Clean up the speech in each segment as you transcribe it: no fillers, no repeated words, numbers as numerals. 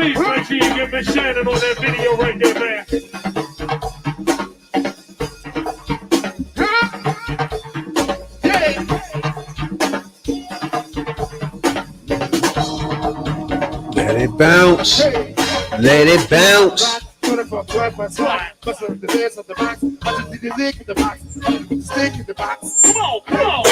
Please make sure you get Miss Shannon on that video right there, man. Let it bounce. Let it bounce. Come on, come on.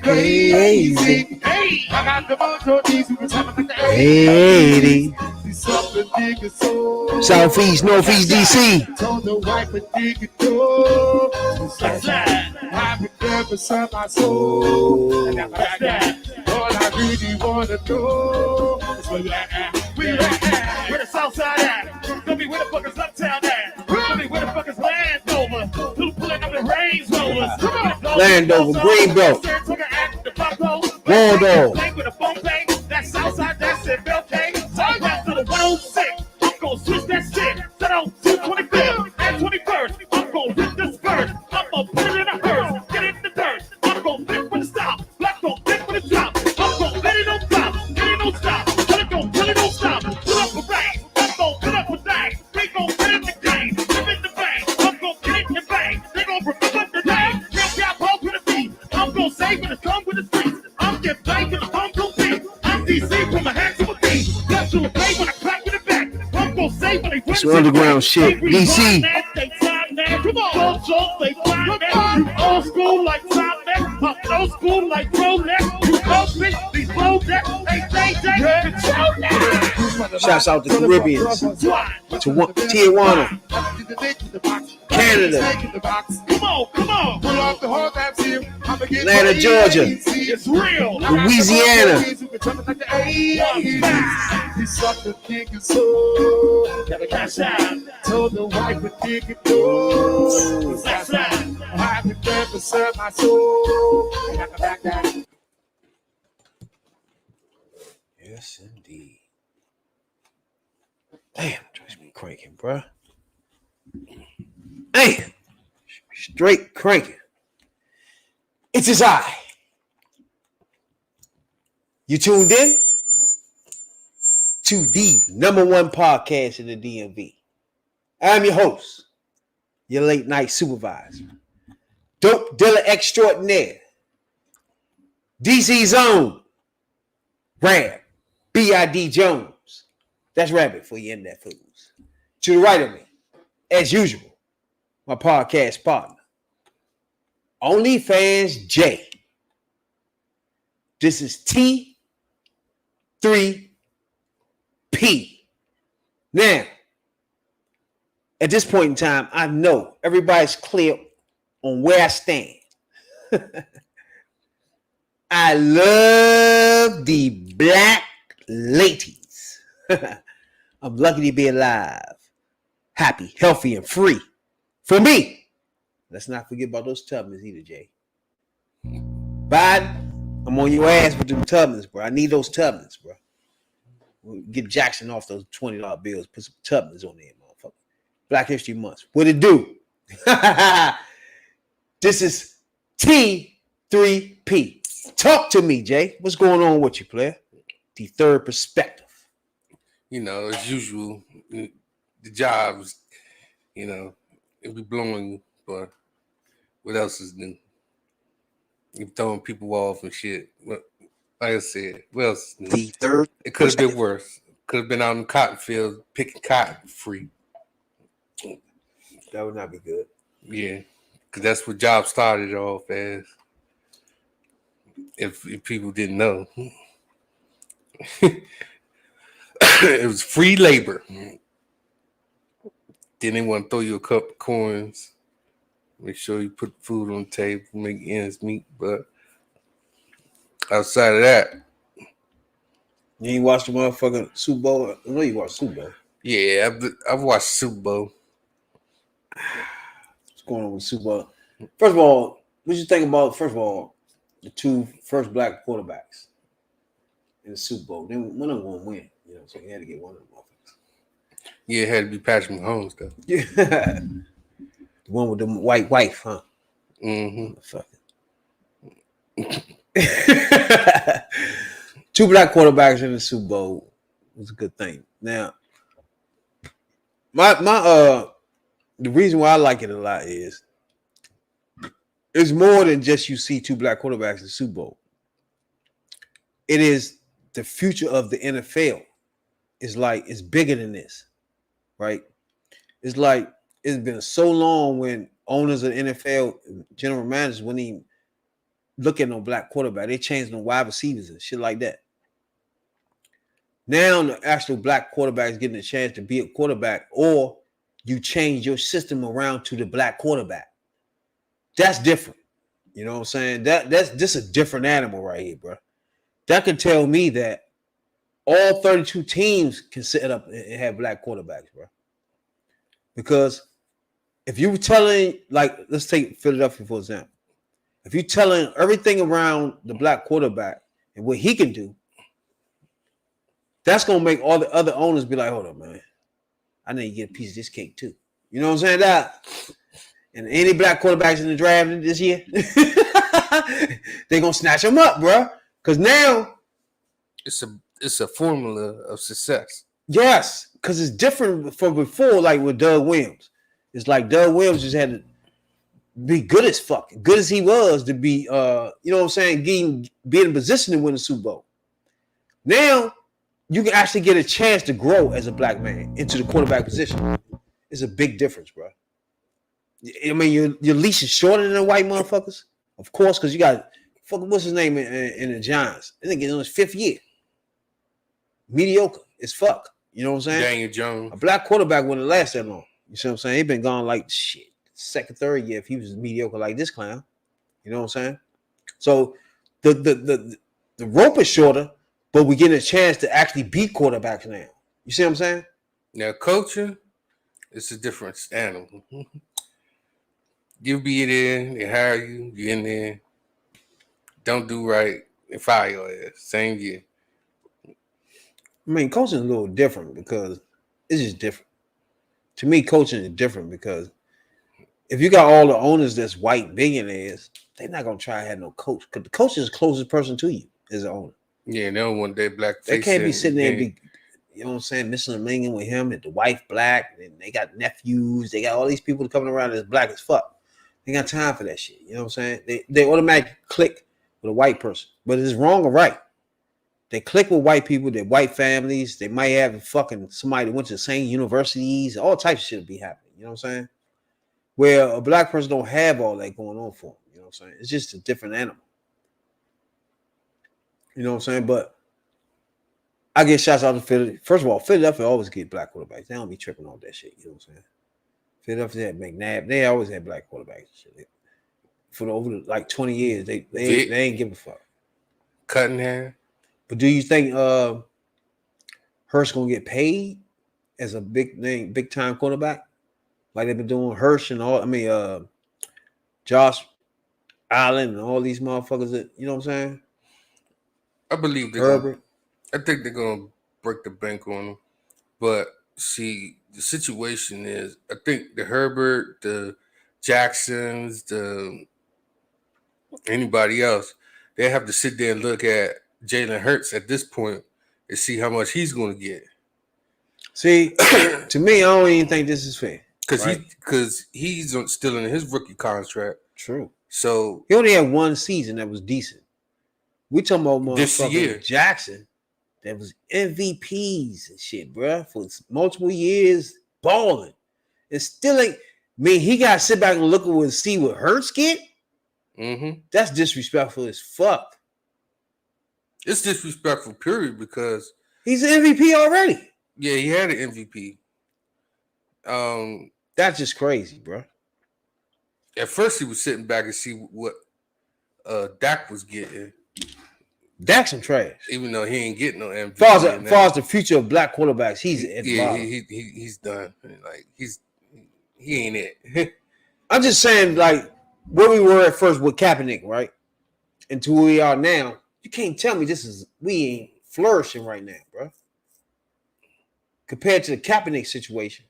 Easy. Hey, I got the mojo D's who can tell me like the 80. something nigga so Southeast, Northeast DC. told the wife a nigga no. that's that. I would never sell my soul. That's that. All I really wanna know is where you at. Where you at? Where the south side at? Tell me where the fuck is uptown at? Tell me where the fuck is Landover? Who's pulling up the Range Rovers? Come on. Landover, Greenbelt, Waldo. With a phone pay, that's Southside, that's it, Beltane. Take back to the 106. I'm gonna switch that shit. Set on 225th and 21st. I'm gonna rip this first. I'm gonna put it in a hearse. Get it in the dirt. I'm gonna flip for the stop. Black gon' flip for the drop. I'm gonna let it on stop. Let it on stop. Tell it don't stop. Pull up a bang. I'm gonna pull up a bang. We gon' get in the game. Live in the bang. I'm gonna get it and bang. They gon' remember the name. Can't got hope with the beat. I'm gonna save when it's come with the streets. I'm get banged in the home gon' beat. I'm DC from a hat to a beat. Left to a play when I clap with the back. I'm gonna save when they win. Some underground shit. DC. Come on, Joe, they find that. You old school like Top Neck. I'm old school like Pro Neck. You old bitch, these low neck. Hey, JJ, control that. Shouts out to the Caribbeans. Tijuana, Canada, Come on, come on. Pull off the whole damn seal. I'ma get Atlanta, my Georgia. easy. It's real. Louisiana. He sucked the nigga so. Gotta cash out. Told the wife a nigga no. That's that. I could never sell my soul. And I can back that. Yes, indeed. Damn, Joyce be cranking, bruh. Damn, straight cranking. It's his eye. You tuned in to the #1 podcast in the DMV. I'm your host, your late night supervisor, dope dealer extraordinaire, DC's own Rab, B.I.D. Jones. That's Rabbit for you internet fools. To the right of me, as usual, my podcast partner, OnlyFans J. This is T3P. Now, at this point in time, I know everybody's clear on where I stand. I love the black ladies. I'm lucky to be alive, happy, healthy, and free. For me, let's not forget about those Tubmans either, Jay. Biden, I'm on your ass with them Tubmans, bro. I need those Tubmans, bro. We'll get Jackson off those $20 bills. Put some Tubmans on there, motherfucker. Black History Month. What it do? This is T3P. Talk to me, Jay. What's going on with you, player? The third perspective. You know, as usual, the jobs, you know, it be blowing you, but what else is new? You throwing people off and shit. Well, like I said, what else is new? The third. It could have been worse. Could have been out in the cotton field picking cotton free. That would not be good. Yeah, because that's what jobs started off as. If people didn't know, it was free labor. Then they want to throw you a couple of coins, make sure you put food on the table, make ends meet. But outside of that, You ain't watched the motherfucking Super Bowl? I know you watched Super Bowl. yeah, I've watched Super Bowl. What's going on with Super Bowl? First of all, what you think about, first of all, the two first black quarterbacks in the Super Bowl? Then one of them going to win, you know, so you had to get one of them motherfuckers. Yeah, it had to be Patrick Mahomes, though. Yeah. The one with the white wife, huh? Mm-hmm. Two black quarterbacks in the Super Bowl. was a good thing. Now, my the reason why I like it a lot is it's more than just you see two black quarterbacks in the Super Bowl. It is the future of the NFL. It's bigger than this, right? It's like it's been so long when owners of the NFL, general managers, wouldn't even look at no black quarterback. They changed no wide receivers and shit like that. Now the actual black quarterback is getting a chance to be a quarterback, or you change your system around to the black quarterback. That's different. You know what I'm saying? That's just a different animal right here, bro. That could tell me that all 32 teams can set up and have black quarterbacks, bro. Because if you were telling, like, let's take Philadelphia for example. If you're telling everything around the black quarterback and what he can do, that's gonna make all the other owners be like, hold up, man. I need to get a piece of this cake too. You know what I'm saying? That and any black quarterbacks in the draft this year, they're gonna snatch them up, bro. Because now it's a formula of success. Yes, because it's different from before, like with Doug Williams. It's like Doug Williams just had to be good as fuck, good as he was to be, you know what I'm saying, be in a position to win the Super Bowl. Now, you can actually get a chance to grow as a black man into the quarterback position. It's a big difference, bro. I mean, your leash is shorter than the white motherfuckers, of course, because you got fucking what's his name in the Giants. I think it's on his 5th year. Mediocre as fuck. You know what I'm saying? Daniel Jones. A black quarterback wouldn't last that long. You see what I'm saying? He been gone like shit. 2nd, 3rd year if he was mediocre like this clown. You know what I'm saying? So the rope is shorter, but we get a chance to actually beat quarterbacks now. You see what I'm saying? Now coaching, it's a different animal. You be there, they hire you, you in there, don't do right, they fire your ass. Same year. I mean, coaching is a little different because it's just different. To me, coaching is different because if you got all the owners that's white billionaires, they're not gonna try to have no coach because the coach is the closest person to you as an owner. Yeah, they don't want that black face. They can't be sitting there and be, you know what I'm saying, missing a minging with him and the wife black, and they got nephews, they got all these people coming around that's black as fuck. They got time for that shit. You know what I'm saying? They automatically click with a white person, but it's wrong or right. They click with white people, they're white families. They might have fucking somebody that went to the same universities. All types of shit will be happening. You know what I'm saying? Where a black person don't have all that going on for them. You know what I'm saying? It's just a different animal. You know what I'm saying? But I get shots out of Philly. First of all, Philadelphia always get black quarterbacks. They don't be tripping off that shit. You know what I'm saying? Philadelphia had McNabb. They always had black quarterbacks. Shit. For over like 20 years, they ain't give a fuck. Cutting. But do you think Hurst gonna get paid as a big time quarterback? Like they've been doing Hurst and all, Josh Allen and all these motherfuckers that, you know what I'm saying? I believe Herbert. I think they're gonna break the bank on them. But see, the situation is I think the Herbert, the Jacksons, anybody else, they have to sit there and look at Jalen Hurts at this point and see how much he's going to get. See, to me, I don't even think this is fair. Because he's still in his rookie contract. True. So he only had one season that was decent. We talking about this year Jackson that was MVPs and shit, bro, for multiple years balling. It still ain't. I mean, he got to sit back and look and see what Hurts get. Mm-hmm. That's disrespectful as fuck. It's disrespectful, period, because he's an MVP already. Yeah, he had an MVP. That's just crazy, bro. At first, he was sitting back and see what Dak was getting. Dak's some trash, even though he ain't getting no MVP. Far as the future of black quarterbacks, he's he's done. Like he ain't it. I'm just saying, like where we were at first with Kaepernick, right, and to where we are now. You can't tell me we ain't flourishing right now, bro. Compared to the Kaepernick situation,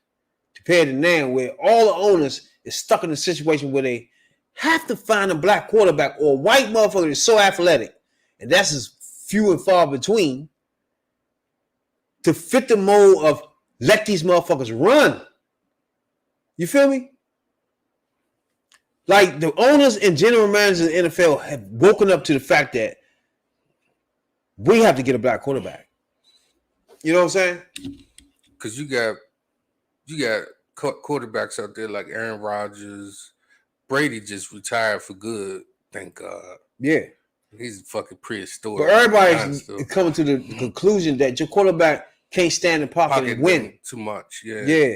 compared to now, where all the owners is stuck in a situation where they have to find a black quarterback or a white motherfucker that's so athletic, and that's as few and far between. to fit the mold of let these motherfuckers run. You feel me? Like the owners and general managers of the NFL have woken up to the fact that we have to get a black quarterback. You know what I'm saying? Because you got quarterbacks out there like Aaron Rodgers. Brady just retired for good. Thank God. Yeah. He's fucking prehistoric. But everybody's coming to the conclusion that your quarterback can't stand in the pocket and win too much. Yeah. Yeah.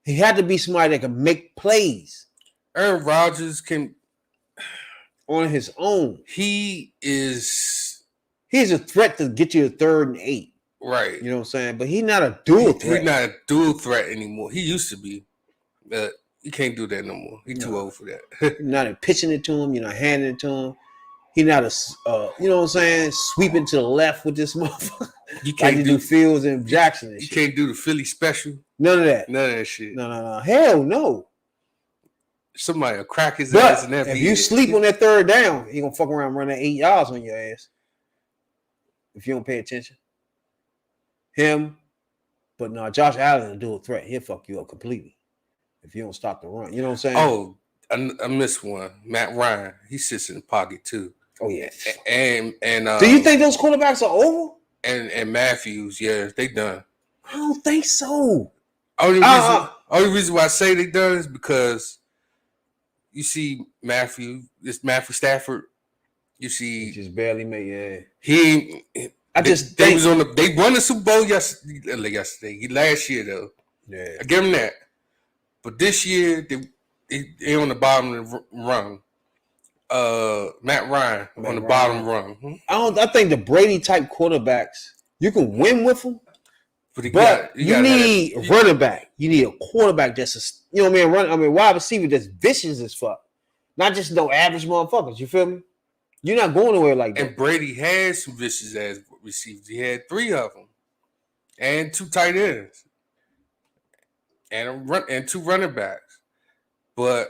He had to be somebody that can make plays. Aaron Rodgers can on his own. He's a threat to get you a 3rd and 8. Right. You know what I'm saying? But he's not a dual threat. He's not a dual threat anymore. He used to be. He can't do that no more. He's too old for that. You're not pitching it to him. You're not handing it to him. He's not you know what I'm saying, sweeping to the left with this motherfucker. You can't like do Fields and Jackson and you shit. Can't do the Philly special. None of that. None of that shit. No. Hell no. Somebody will crack his ass and that. If you sleep on that 3rd down, he gonna fuck around and run that 8 yards on your ass. If you don't pay attention. Him, but no, Josh Allen will do a threat. He'll fuck you up completely if you don't stop the run. You know what I'm saying? Oh, I missed one. Matt Ryan, he sits in the pocket too. Oh yeah. And do you think those quarterbacks are over? And Matthews, yeah, they done. I don't think so. Only reason why I say they done is because you see Matthew Stafford. You see, he just barely made. Yeah, he. They won the Super Bowl yesterday. Last year though. Yeah, I give them that. But this year they on the bottom of the rung. Matt Ryan on the bottom rung. I think the Brady type quarterbacks you can win with them. But you need a running back. You need a quarterback that's you know what I mean, wide receiver that's vicious as fuck. Not just no average motherfuckers. You feel me? You're not going nowhere like that. And Brady had some vicious ass receivers. He had 3 of them, and 2 tight ends, and 2 running backs. But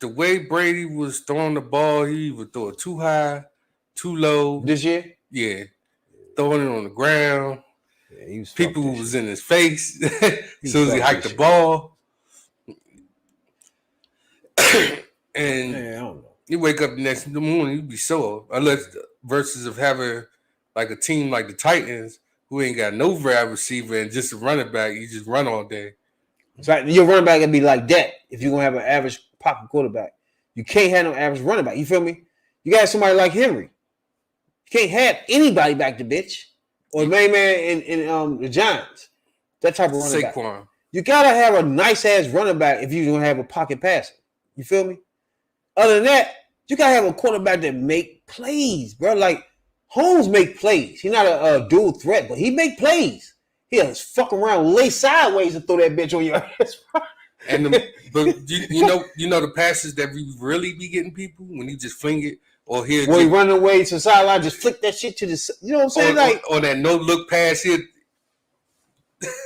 the way Brady was throwing the ball, he would throw it too high, too low. This year? Yeah, throwing it on the ground. Yeah, people was in his face as soon as he hiked the ball. And I don't know. You wake up the next morning, you'd be sore. Versus of having like a team like the Titans who ain't got no wide receiver and just a running back, you just run all day. So your running back can be like that if you're gonna have an average pocket quarterback. You can't have no average running back. You feel me? You got somebody like Henry. You can't have anybody back to bitch. Or the main man in the Giants. That type of running Saquon. back. You gotta have a nice ass running back if you're gonna have a pocket passer. You feel me? Other than that, you gotta have a quarterback that make plays, bro. Like Holmes make plays. He's not a dual threat, but he make plays. He'll fuck around, lay sideways, and throw that bitch on your ass. And but you know the passes that we really be getting people when he just fling it, or he run away to the sideline, just flick that shit to the. You know what I'm saying? Or that no look pass here.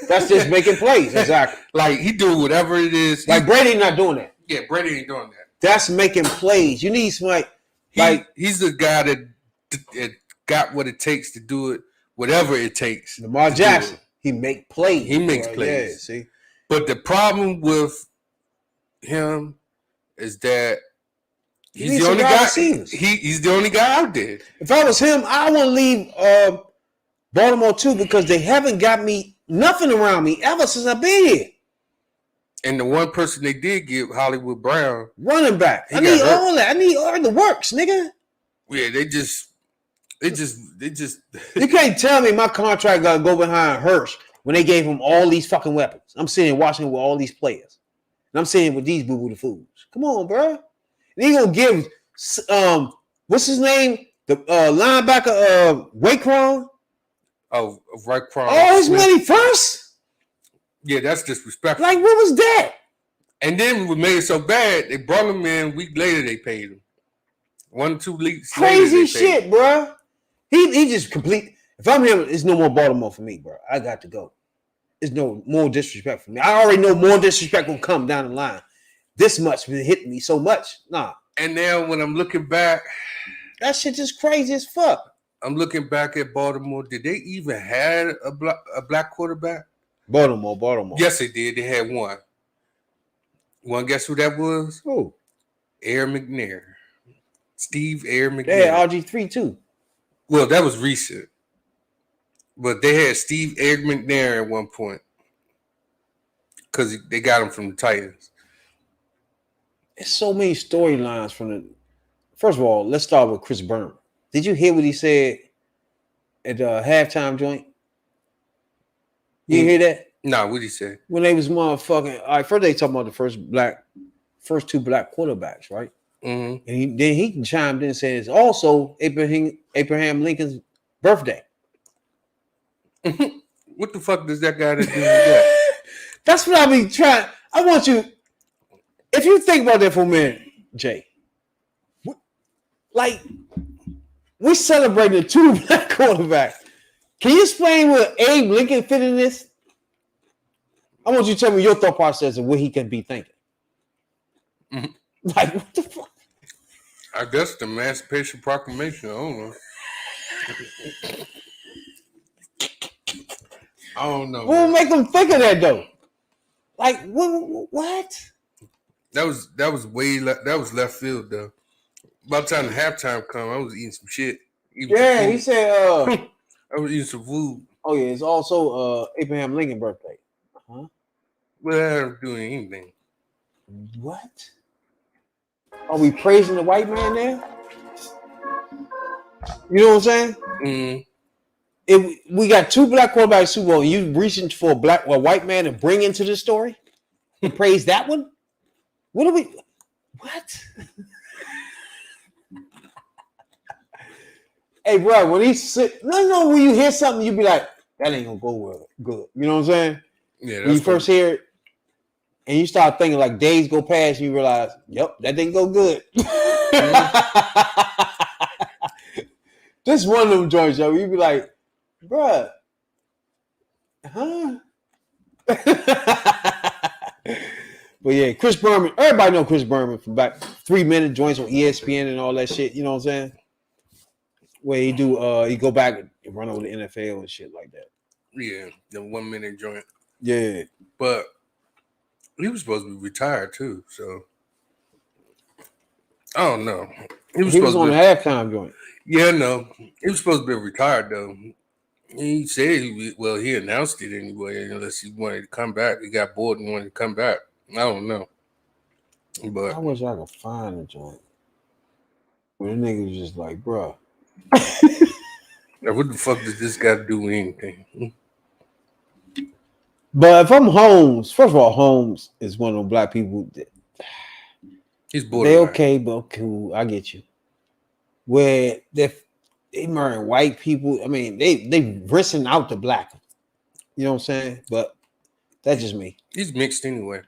That's just making plays, exactly. Like he do whatever it is. Like Brady not doing that. Yeah, Brady ain't doing that. That's making plays. You need somebody he's the guy that got what it takes to do it, whatever it takes. Lamar Jackson, he make plays. He makes plays. Yeah, see, but the problem with him is that he's the only guy. He's the only guy out there. If I was him, I want to leave Baltimore too because they haven't got me nothing around me ever since I've been here. And the one person they did give, Hollywood Brown, running back. I need all that. I need all the works, nigga. Yeah, they just. You can't tell me my contract got to go behind Hurst when they gave him all these fucking weapons. I'm sitting watching with all these players, and I'm sitting with these boo-boo the fools. Come on, bro. And he gonna give what's his name? The linebacker Raekwon. Oh, Raekwon. All his money first. Yeah, that's disrespectful. Like, what was that? And then what made it so bad, they brought him in a week later, they paid him. 1 or 2 weeks crazy later, shit, bro. He just complete. If I'm him, it's no more Baltimore for me, bro. I got to go. There's no more disrespect for me. I already know more disrespect will come down the line. This much been hitting me so much. Nah. And now when I'm looking back, that shit just crazy as fuck. I'm looking back at Baltimore. Did they even had a black quarterback? Baltimore. Yes, they did. They had one. One, guess who that was? Who? Air McNair. Steve Air McNair. They had RG3 too. Well, that was recent. But they had Steve Air McNair at one point. Because they got him from the Titans. There's so many storylines from the. First of all, let's start with Chris Berman. Did you hear what he said at the halftime joint? You hear that? Nah, what'd he say? When they was motherfucking. All right, first they talking about the first two black quarterbacks, right? Mm-hmm. And then he chimed in and said it's also Abraham Lincoln's birthday. What the fuck does that got to do with that? That's what I mean. I want you, if you think about that for a minute, Jay. Like, we celebrating two black quarterbacks. Can you explain where Abe Lincoln fit in this? I want you to tell me your thought process of what he can be thinking. Mm-hmm. Like, what the fuck? I guess the Emancipation Proclamation. I don't know. I don't know. What would make them think of that though? Like, what? That was that was left field though. By the time the halftime come, I was eating some shit. Yeah, he said. I was eating some food. Oh yeah, it's also Abraham Lincoln's birthday. Huh? But I haven't doing anything. What? Are we praising the white man now? You know what I'm saying? Mm-hmm. If we got two black quarterbacks Super Bowl, and you reaching for a white man to bring into the story and praise that one? What are we? What? Hey, bro, when he sit, no, when you hear something, you be like, that ain't gonna go well, good. You know what I'm saying? Yeah. When you first hear it, and you start thinking like days go past, and you realize, yep, that didn't go good. This one of them joints, yo, you be like, bruh, huh? But yeah, Chris Berman, everybody know Chris Berman from back 3-minute joints on ESPN and all that shit, you know what I'm saying? Where he go back and run over the NFL and shit like that. Yeah, the 1 minute joint. Yeah. But he was supposed to be retired too, so I don't know. He was on the halftime joint. Yeah, no. He was supposed to be retired though. He said he announced it anyway, unless he wanted to come back. He got bored and wanted to come back. I don't know. But I wish I could find a joint where the nigga was just like, bro. Now, what the fuck does this got to do with anything? But if I'm Holmes, first of all, Holmes is one of them black people that he's borderline. they okay, but cool. I get you. Where they murdering white people. I mean, they rinsing out the black. You know what I'm saying? But that's just me. He's mixed anyway.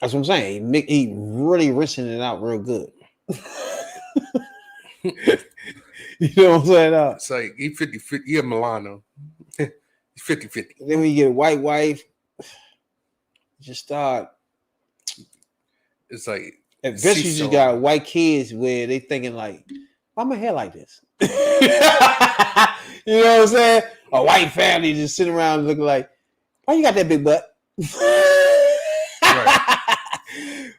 That's what I'm saying. He really rinsing it out real good. You know what I'm saying? It's like he 50-50. He a Milano. He's 50-50. Then when you get a white wife, just start. It's like eventually you just got white kids where they thinking like, why my hair like this? You know what I'm saying? A white family just sitting around looking like, why you got that big butt? Right.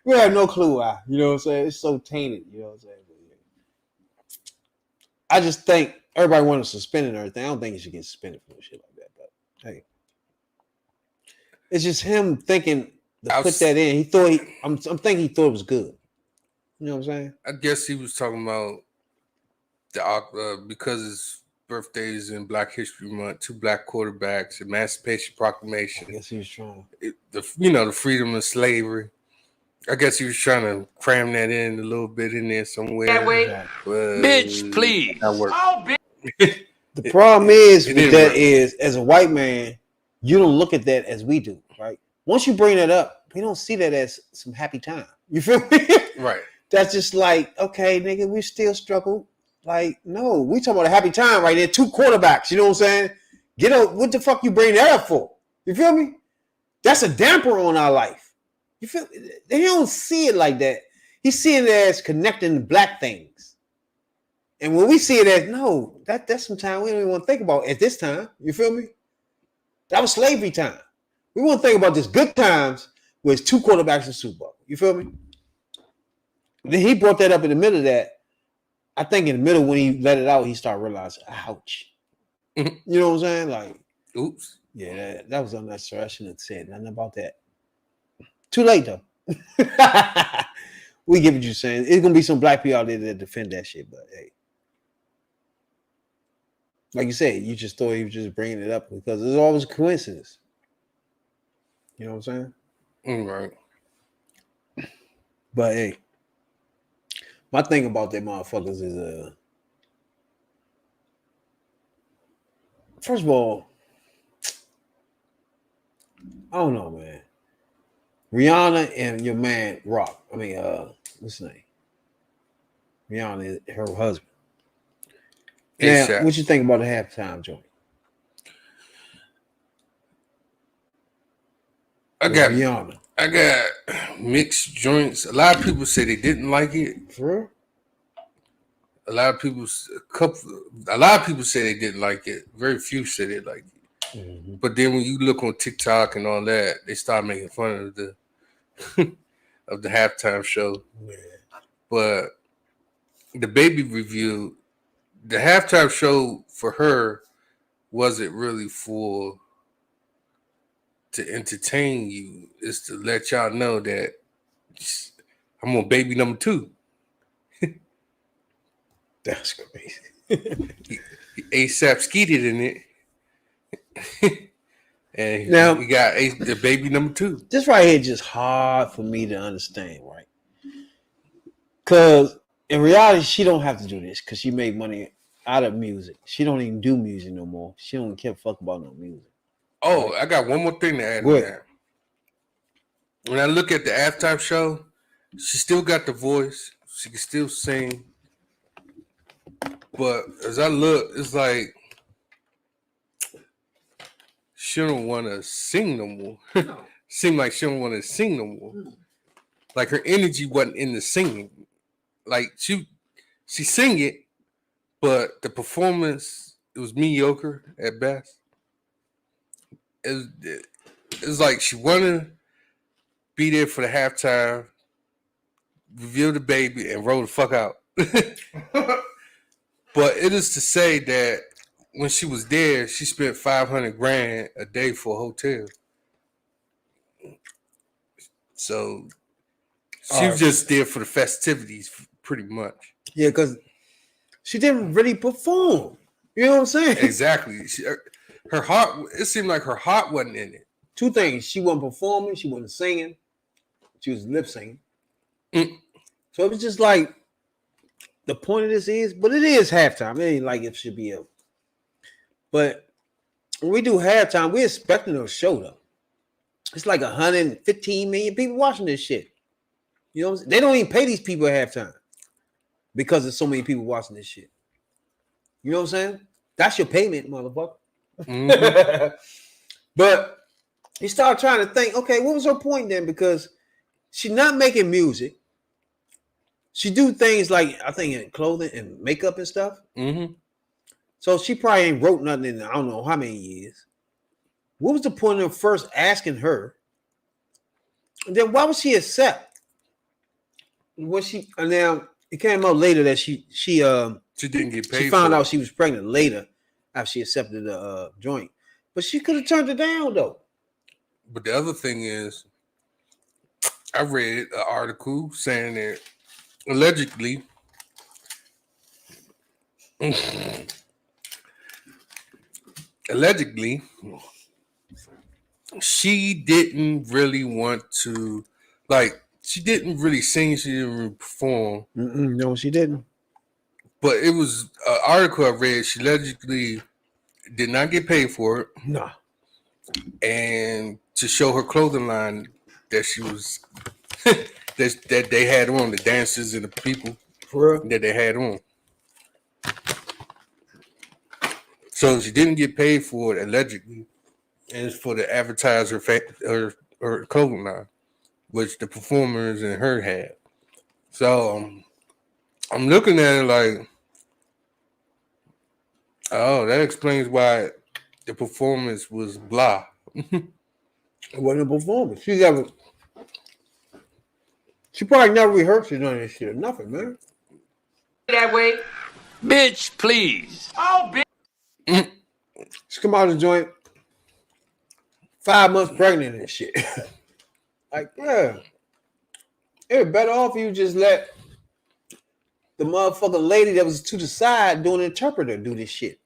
We have no clue why. You know what I'm saying? It's so tainted. You know what I'm saying? I just think everybody wants to suspend it and everything. I don't think he should get suspended for shit like that. But hey, it's just him thinking to put that in. I'm thinking he thought it was good. You know what I'm saying? I guess he was talking about the because his birthday is in Black History Month, 2 black quarterbacks, Emancipation Proclamation. I guess he was trying the freedom of slavery. I guess he was trying to cram that in a little bit in there somewhere. That way, bitch, please. Oh, bitch. The problem is with that is, as a white man, you don't look at that as we do, right? Once you bring that up, we don't see that as some happy time. You feel me? Right. That's just like, okay, nigga, we still struggle. Like, no, we talking about a happy time right there. 2 quarterbacks, you know what I'm saying? Get up. What the fuck you bring that up for? You feel me? That's a damper on our life. You feel? They don't see it like that. He's seeing it as connecting black things. And when we see it as no, that's some time we don't even want to think about at this time. You feel me? That was slavery time. We want to think about this good times where it's 2 quarterbacks in Super Bowl. You feel me? Then he brought that up in the middle of that. I think in the middle when he let it out, he started realizing, ouch. You know what I'm saying? Like, oops. Yeah, that was unnecessary. I shouldn't have said nothing about that. Too late though. We get what you're saying. It's gonna be some black people out there that defend that shit, but hey, like you said, you just thought he was just bringing it up because it's always a coincidence. You know what I'm saying? Right. But hey, my thing about that motherfuckers is first of all, I don't know, man. Rihanna and your man Rock. I mean, what's his name? Rihanna, her husband. Now, ASAP. what you think about the halftime joint? I Rihanna. got mixed joints. A lot of people say they didn't like it. For real? A lot of people say they didn't like it. Very few say they liked it. Mm-hmm. But then when you look on TikTok and all that, they start making fun of the of the halftime show. Yeah. But the baby review, the halftime show for her wasn't really to entertain you. It's to let y'all know that I'm on baby number 2. That's crazy. ASAP skeeted in it. And Now, we got the baby number 2. this right here is just hard for me to understand, right? Because in reality, she don't have to do this because she made money out of music. She don't even do music no more. She don't care fuck about no music. Oh, I got one more thing to add to that. When I look at the halftime show, she still got the voice. She can still sing. But as I look, it's like she don't want to sing no more. No. Seem like she don't want to sing no more. Like her energy wasn't in the singing. Like she sang it, but the performance, it was mediocre at best. It's like she wanted to be there for the halftime, reveal the baby, and roll the fuck out. But it is to say that when she was there, she spent $500,000 a day for a hotel. So she was just there for the festivities, pretty much. Yeah, because she didn't really perform. You know what I'm saying? Exactly. Her heart, it seemed like her heart wasn't in it. 2 things. She wasn't performing. She wasn't singing. She was lip singing. So it was just like, the point of this is, but it is halftime. It ain't like it should be a. But when we do halftime, we're expecting a show though. It's like 115 million people watching this shit. You know what I'm saying? They don't even pay these people at halftime because there's so many people watching this shit. You know what I'm saying? That's your payment, motherfucker. Mm-hmm. But you start trying to think, okay, what was her point then? Because she's not making music. She do things like, I think, in clothing and makeup and stuff. Mm-hmm. So she probably ain't wrote nothing in I don't know how many years. What was the point of first asking her? And then why would she accept? When she and now it came out later that she didn't get paid. She found out she was pregnant later after she accepted the joint. But she could have turned it down though. But the other thing is, I read an article saying that allegedly she didn't really want to, like, she didn't really sing, she didn't really perform. No, she didn't. But it was an article I read, she allegedly did not get paid for it. Nah. And to show her clothing line that she was that they had on, the dancers and the people that they had on. So she didn't get paid for it allegedly, and it's for the advertiser her clothing line, which the performers and her had. So I'm looking at it like, Oh, that explains why the performance was blah. It wasn't a performance. She probably never rehearsed none of this shit or nothing, man. That way, bitch, please. Oh, bitch. She come out of the joint 5 months pregnant and shit. Like, yeah. It was better off you just let the motherfucking lady that was to the side doing the interpreter do this shit.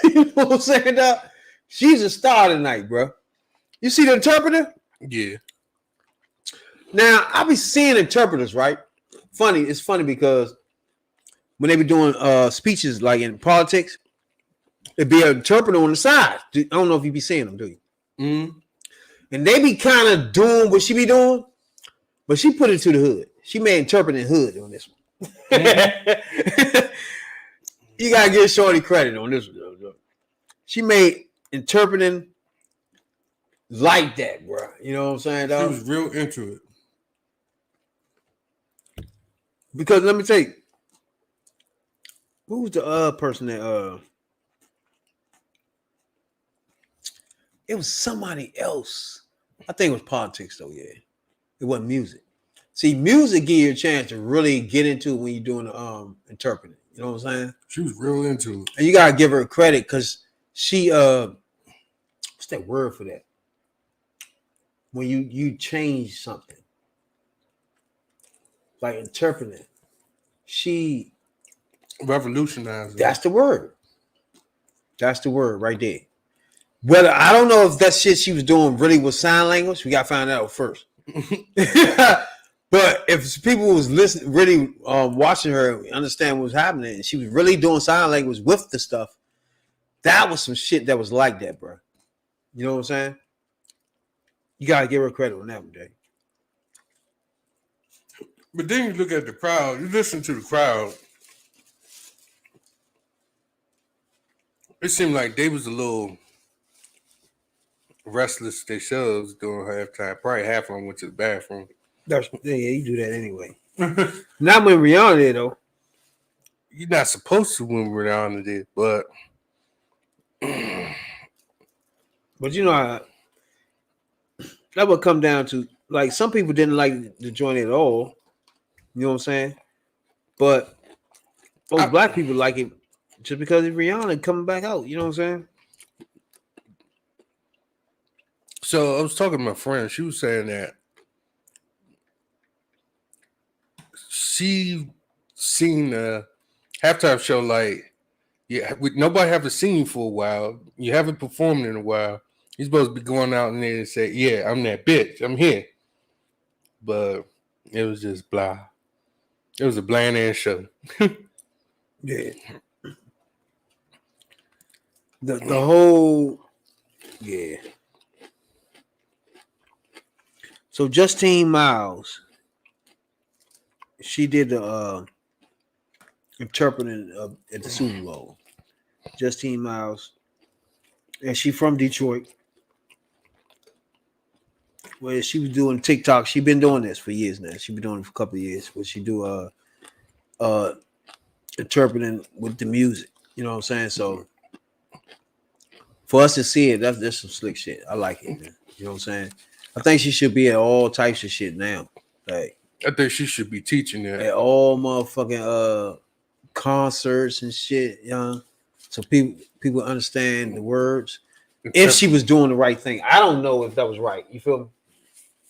You know what I'm saying, dog? She's a star tonight, bro. You see the interpreter? Yeah. Now, I be seeing interpreters, right? It's funny because when they be doing speeches like in politics, it'd be an interpreter on the side. I don't know if you be seeing them, do you? Mm-hmm. And they be kind of doing what she be doing, but she put it to the hood. She made interpreting hood on this one. Mm-hmm. You gotta give Shorty credit on this one. She made interpreting like that, bro. You know what I'm saying, dog? She was real into it. Because let me tell you, who was the person that it was somebody else. I think it was politics though, yeah. It wasn't music. See, music give you a chance to really get into it when you're doing the interpreting. You know what I'm saying? She was real into it. And you gotta give her credit because she what's that word for that? When you change something. Like interpreting. She revolutionized. That's the word. That's the word right there. Whether I don't know if that shit she was doing really was sign language, we gotta find out first. But if people was listening, really watching her, understand what was happening, and she was really doing sign language with the stuff, that was some shit that was like that, bro. You know what I'm saying? You gotta give her credit on that one, Jay. But then you look at the crowd, you listen to the crowd. It seemed like they was a little restless themselves during halftime. Probably half of them went to the bathroom. Yeah, you do that anyway. Not when Rihanna did, though. You're not supposed to when Rihanna did, but you know, that would come down to like some people didn't like the joint at all. You know what I'm saying? But those black people like it just because of Rihanna coming back out. You know what I'm saying? So I was talking to my friend. She was saying that she seen the halftime show like, yeah, nobody haven't seen you for a while. You haven't performed in a while. You're supposed to be going out in there and say, yeah, I'm that bitch. I'm here. But it was just blah. It was a bland ass show. Yeah. The whole, yeah. So Justine Miles, she did the interpreting at the Super Bowl. Justine Miles, and she from Detroit. Where she was doing TikTok. She been doing this for years now. She been doing it for a couple of years. Where she do interpreting with the music. You know what I'm saying? So for us to see it, that's some slick shit. I like it, man. You know what I'm saying? I think she should be at all types of shit now. Like I think she should be teaching that at all motherfucking concerts and shit, you know, so people understand the words. If she was doing the right thing, I don't know if that was right. You feel me?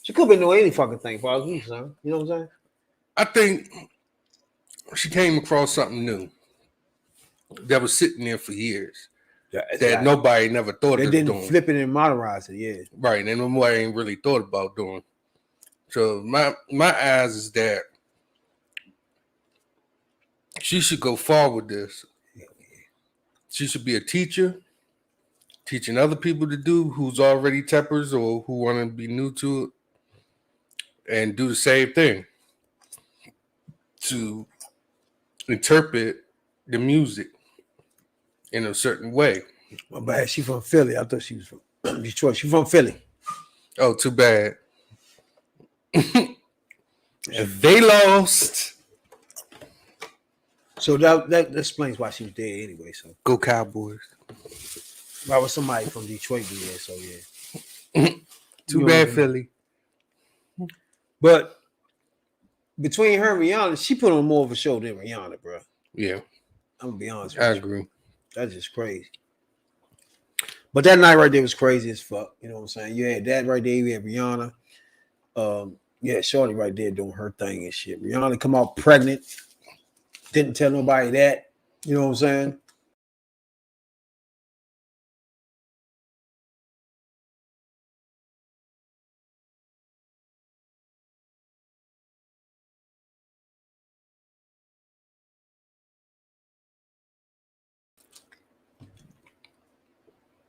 She could have been doing any fucking thing, for me, son. You know what I'm saying? I think she came across something new that was sitting there for years that nobody never thought of doing. They didn't flip it and modernize it, yeah. Right, and nobody ain't really thought about doing. So my eyes is that she should go far with this. She should be a teacher, teaching other people to do who's already teppers or who want to be new to it, and do the same thing to interpret the music in a certain way. My bad. She from Philly. I thought she was from Detroit. She from Philly. Oh, too bad. They lost. So that explains why she was dead anyway. So Go Cowboys. why was somebody from Detroit be there? So yeah. Too You know bad, what I mean? Philly. But between her and Rihanna, she put on more of a show than Rihanna, bro. Yeah, I'm gonna be honest I with you. agree. That's just crazy. But that night right there was crazy as fuck. You know what I'm saying? You had that right there. You had Rihanna. Yeah, Shorty right there doing her thing and shit. Rihanna come out pregnant. Didn't tell nobody that. You know what I'm saying?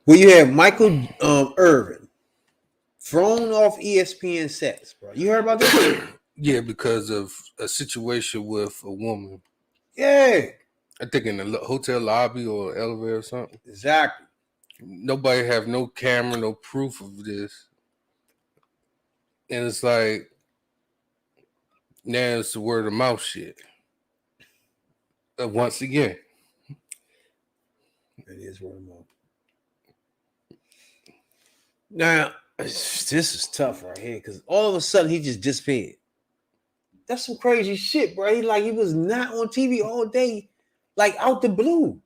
Well, you have Michael Irvin thrown off ESPN sets, bro. You heard about this? Yeah, because of a situation with a woman. Yeah, I think in the hotel lobby or elevator or something. exactly. Nobody have no camera, no proof of this, and it's like now it's the word of mouth shit. Once again, It is one more. Now, this is tough right here because all of a sudden he just disappeared. That's some crazy shit, bro. He was not on TV all day, like out the blue.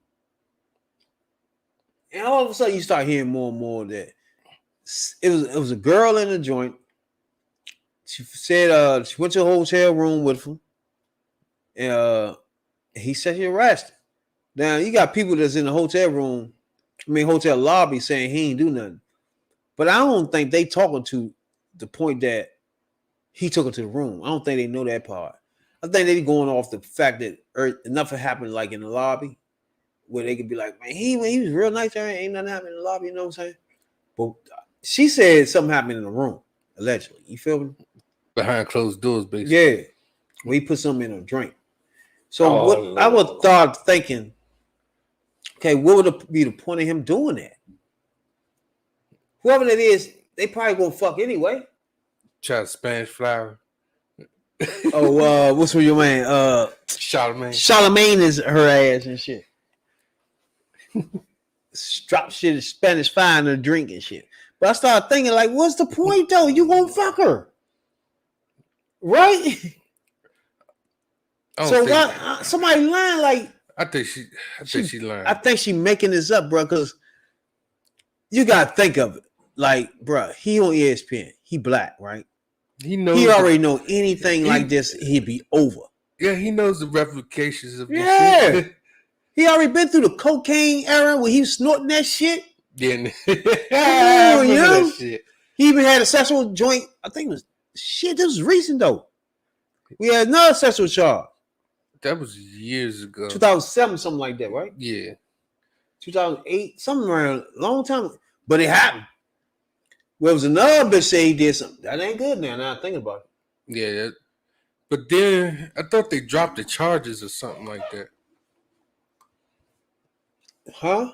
And all of a sudden you start hearing more and more that it was a girl in the joint. She said she went to a hotel room with him. And he said he arrested. Now you got people that's in the hotel room, hotel lobby saying he ain't do nothing. But I don't think they talking to the point that he took her to the room. I don't think they know that part. I think they going off the fact that enough had happened like in the lobby where they could be like, man, he was real nice. There ain't nothing happened in the lobby. You know what I'm saying? But she said something happened in the room, allegedly. You feel me? behind closed doors, basically. Yeah. We put something in a drink. So what I would start thinking, okay, what would be the point of him doing that? Whoever that is, they probably gonna fuck anyway. Try to Spanish flower. Oh, what's with your man? Charlemagne. Charlemagne is her ass and shit. Drop shit in Spanish fire in her drink and shit. But I started thinking, like, what's the point though? You gonna fuck her, right? So somebody lying like I think she lying. I think she making this up, bro. Because you gotta think of it, like, bro. He on ESPN. He black, right? He knows. He already know anything like this. He'd be over. Yeah, he knows the ramifications of this shit. He already been through the cocaine era where he was snorting that shit. Yeah, I remember that shit. He even had a sexual joint. I think it was shit. This was recent though. We had another sexual charge. That was years ago. 2007, something like that, right? Yeah. 2008, something around a long time ago. But it happened. Well, it was another bitch say he did something. That ain't good now. Now I think about it. Yeah. But then I thought they dropped the charges or something like that. Huh?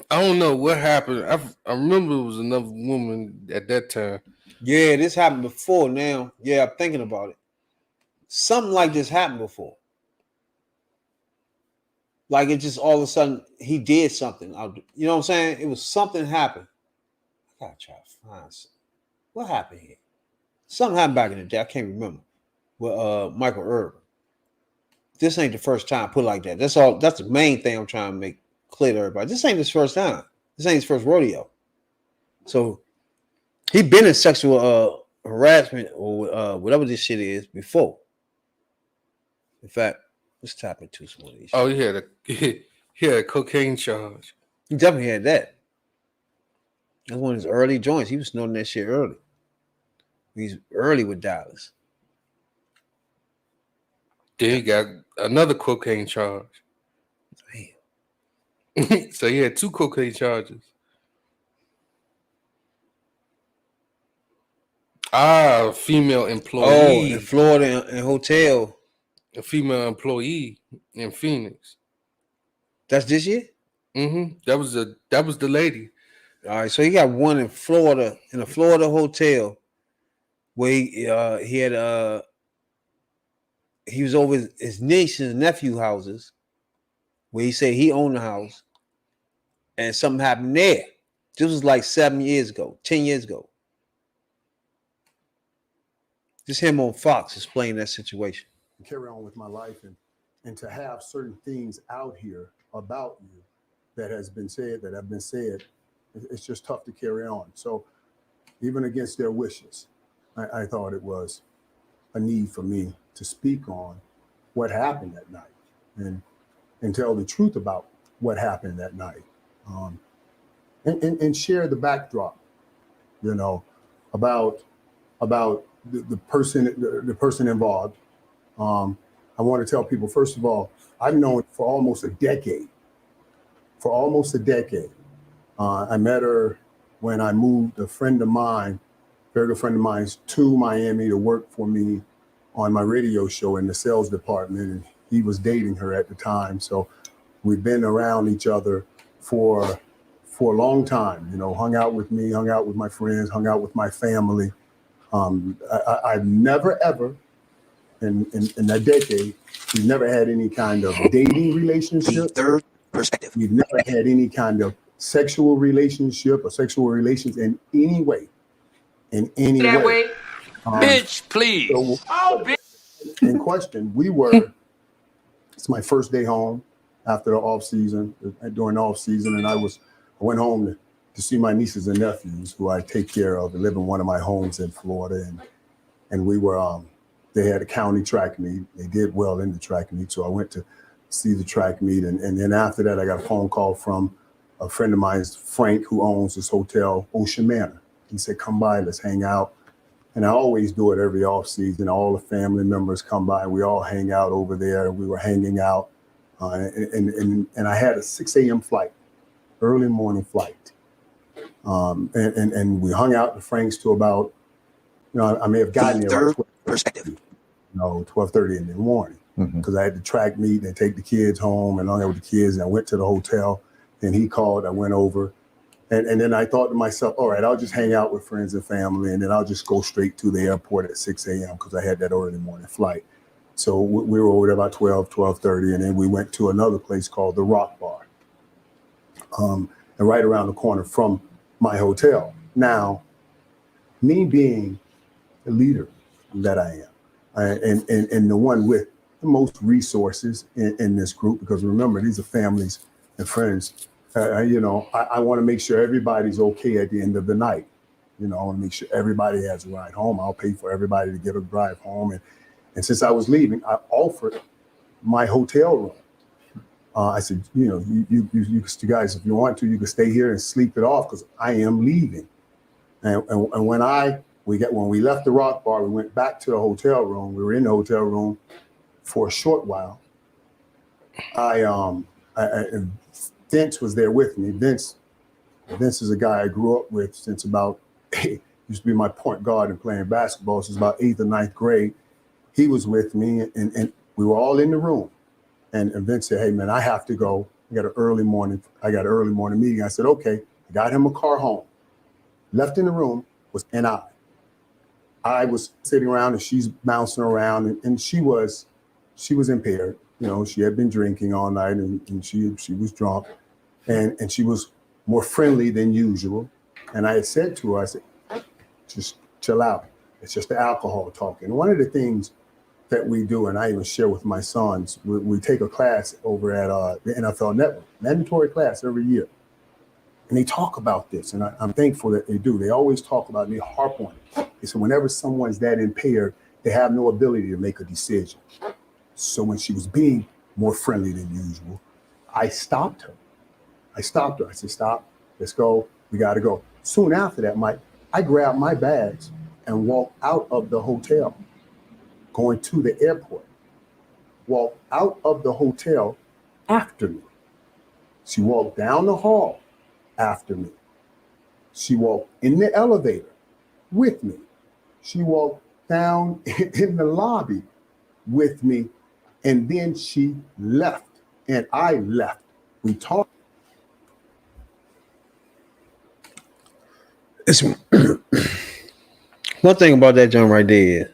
I don't know what happened. I remember it was another woman at that time. Yeah, this happened before now. Yeah, I'm thinking about it. Something like this happened before. Like it just all of a sudden he did something. You know what I'm saying? It was something happened. I gotta try to find something. What happened here? Something happened back in the day. I can't remember. With Michael Irvin. This ain't the first time put like that. That's all. That's the main thing I'm trying to make clear to everybody. This ain't his first time. This ain't his first rodeo. So he been in sexual harassment or whatever this shit is before. In fact, let's tap into some of these. Oh, he had a cocaine charge. He definitely had that. That's one of his early joints. He was snorting that shit early. He's early with Dallas. Then he got another cocaine charge. Damn. So he had 2 cocaine charges. Female employee. Oh, in Florida, in hotel. A female employee in Phoenix. That's this year? Mm-hmm. That was the lady. All right, so he got one in Florida, in a Florida hotel, where he had he was over his niece and nephew houses where he said he owned the house and something happened there. This was like 7 years ago, 10 years ago. Just him on Fox explaining that situation. Carry on with my life and to have certain things out here about you that has been said, that have been said, it's just tough to carry on. So even against their wishes, I thought it was a need for me to speak on what happened that night and tell the truth about what happened that night, and share the backdrop, you know, about the person involved. I want to tell people, first of all, I've known for almost a decade. I met her when I moved a friend of mine, very good friend of mine, to Miami to work for me on my radio show in the sales department. And he was dating her at the time. So we've been around each other for a long time, you know, hung out with me, hung out with my friends, hung out with my family. I've never, ever, in that decade, we've never had any kind of dating relationship. Third perspective. We've never had any kind of sexual relationship or sexual relations in any way. Bitch, please. So, in question, it's my first day home after the off season, during the off season, and I went home to see my nieces and nephews who I take care of and live in one of my homes in Florida. And we were, they had a county track meet. They did well in the track meet. So I went to see the track meet. And then after that, I got a phone call from a friend of mine, Frank, who owns this hotel, Ocean Manor. He said, come by, let's hang out. And I always do it every off season. All the family members come by. We all hang out over there. We were hanging out. And I had a 6 a.m. flight, early morning flight. And we hung out with Frank's till about, you know, I may have gotten there about 12:30 in the morning, because I had the track meet and take the kids home and hung out with the kids. And I went to the hotel and he called. I went over. And then I thought to myself, all right, I'll just hang out with friends and family, and then I'll just go straight to the airport at 6 a.m. because I had that early morning flight. So we were over there about 12:30, and then we went to another place called the Rock Bar, and right around the corner from my hotel. Now, me being the leader that I am, and the one with the most resources in this group, because remember, these are families and friends. You know, I want to make sure everybody's okay at the end of the night. You know, I want to make sure everybody has a ride home. I'll pay for everybody to get a drive home. And since I was leaving, I offered my hotel room. I said, you know, you guys, if you want to, you can stay here and sleep it off because I am leaving. And when we left the Rock Bar, we went back to the hotel room. We were in the hotel room for a short while. Vince was there with me. Vince is a guy I grew up with since about, used to be my point guard and playing basketball since about 8th or 9th grade. He was with me and we were all in the room. And Vince said, hey man, I have to go. I got an early morning meeting. I said, okay. I got him a car home. Left in the room was I was sitting around and she's bouncing around and she was impaired. You know, she had been drinking all night and she was drunk and she was more friendly than usual. And I had said to her, I said, just chill out. It's just the alcohol talking. One of the things that we do, and I even share with my sons, we take a class over at the NFL Network, mandatory class every year. And they talk about this, and I'm thankful that they do. They always talk about it, they harp on it. They say whenever someone's that impaired, they have no ability to make a decision. So when she was being more friendly than usual, I stopped her. I said, stop, let's go, we gotta go. Soon after that, I grabbed my bags and walked out of the hotel, going to the airport. Walked out of the hotel after me. She walked down the hall after me. She walked in the elevator with me. She walked down in the lobby with me. And then she left and I left. We talked. One thing about that joint right there,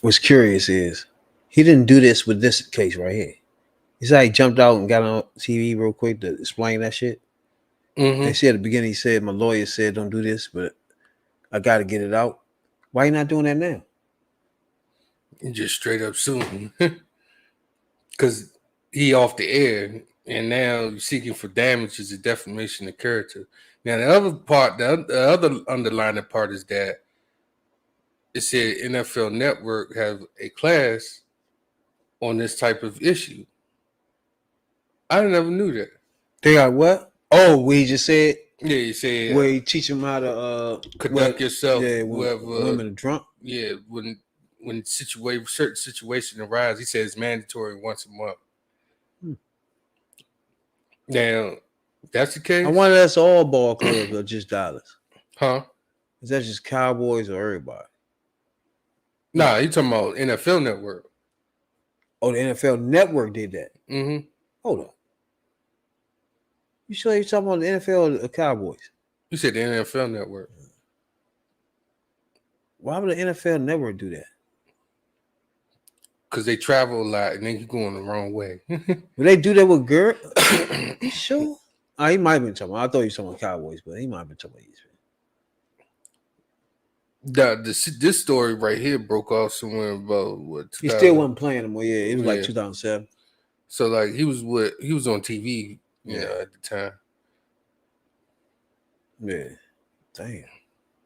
what's curious is he didn't do this with this case right here. He's like jumped out and got on TV real quick to explain that shit. Mm-hmm. And see, at the beginning, he said, "My lawyer said don't do this, but I got to get it out." Why you not doing that now? Just straight up suing. Because he off the air, and now you're seeking for damages and defamation of character. Now the other part, the other underlying part is that it said NFL Network have a class on this type of issue. I never knew that. They got what? Oh, we just said Yeah, you said where he teach them how to conduct yourself. Yeah, when whoever women are drunk. Yeah, when certain situation arise, he says it's mandatory once a month. Now, if that's the case, I wonder that's all ball clubs or just Dallas. huh? Is that just Cowboys or everybody? Nah, you talking about NFL Network. Oh, the NFL Network did that. Mm-hmm. Hold on. You sure you're talking about the NFL or Cowboys? You said the NFL Network. Why would the NFL Network do that? Because they travel a lot and then you going the wrong way. Would they do that with girl? You sure? Oh, he might have been talking about. I thought he was talking about Cowboys, but he might have been talking about these. This story right here broke off somewhere about what? He still wasn't playing them. Well, yeah, it was like Yeah. 2007. So like he was on TV, you know, at the time. Yeah. Damn.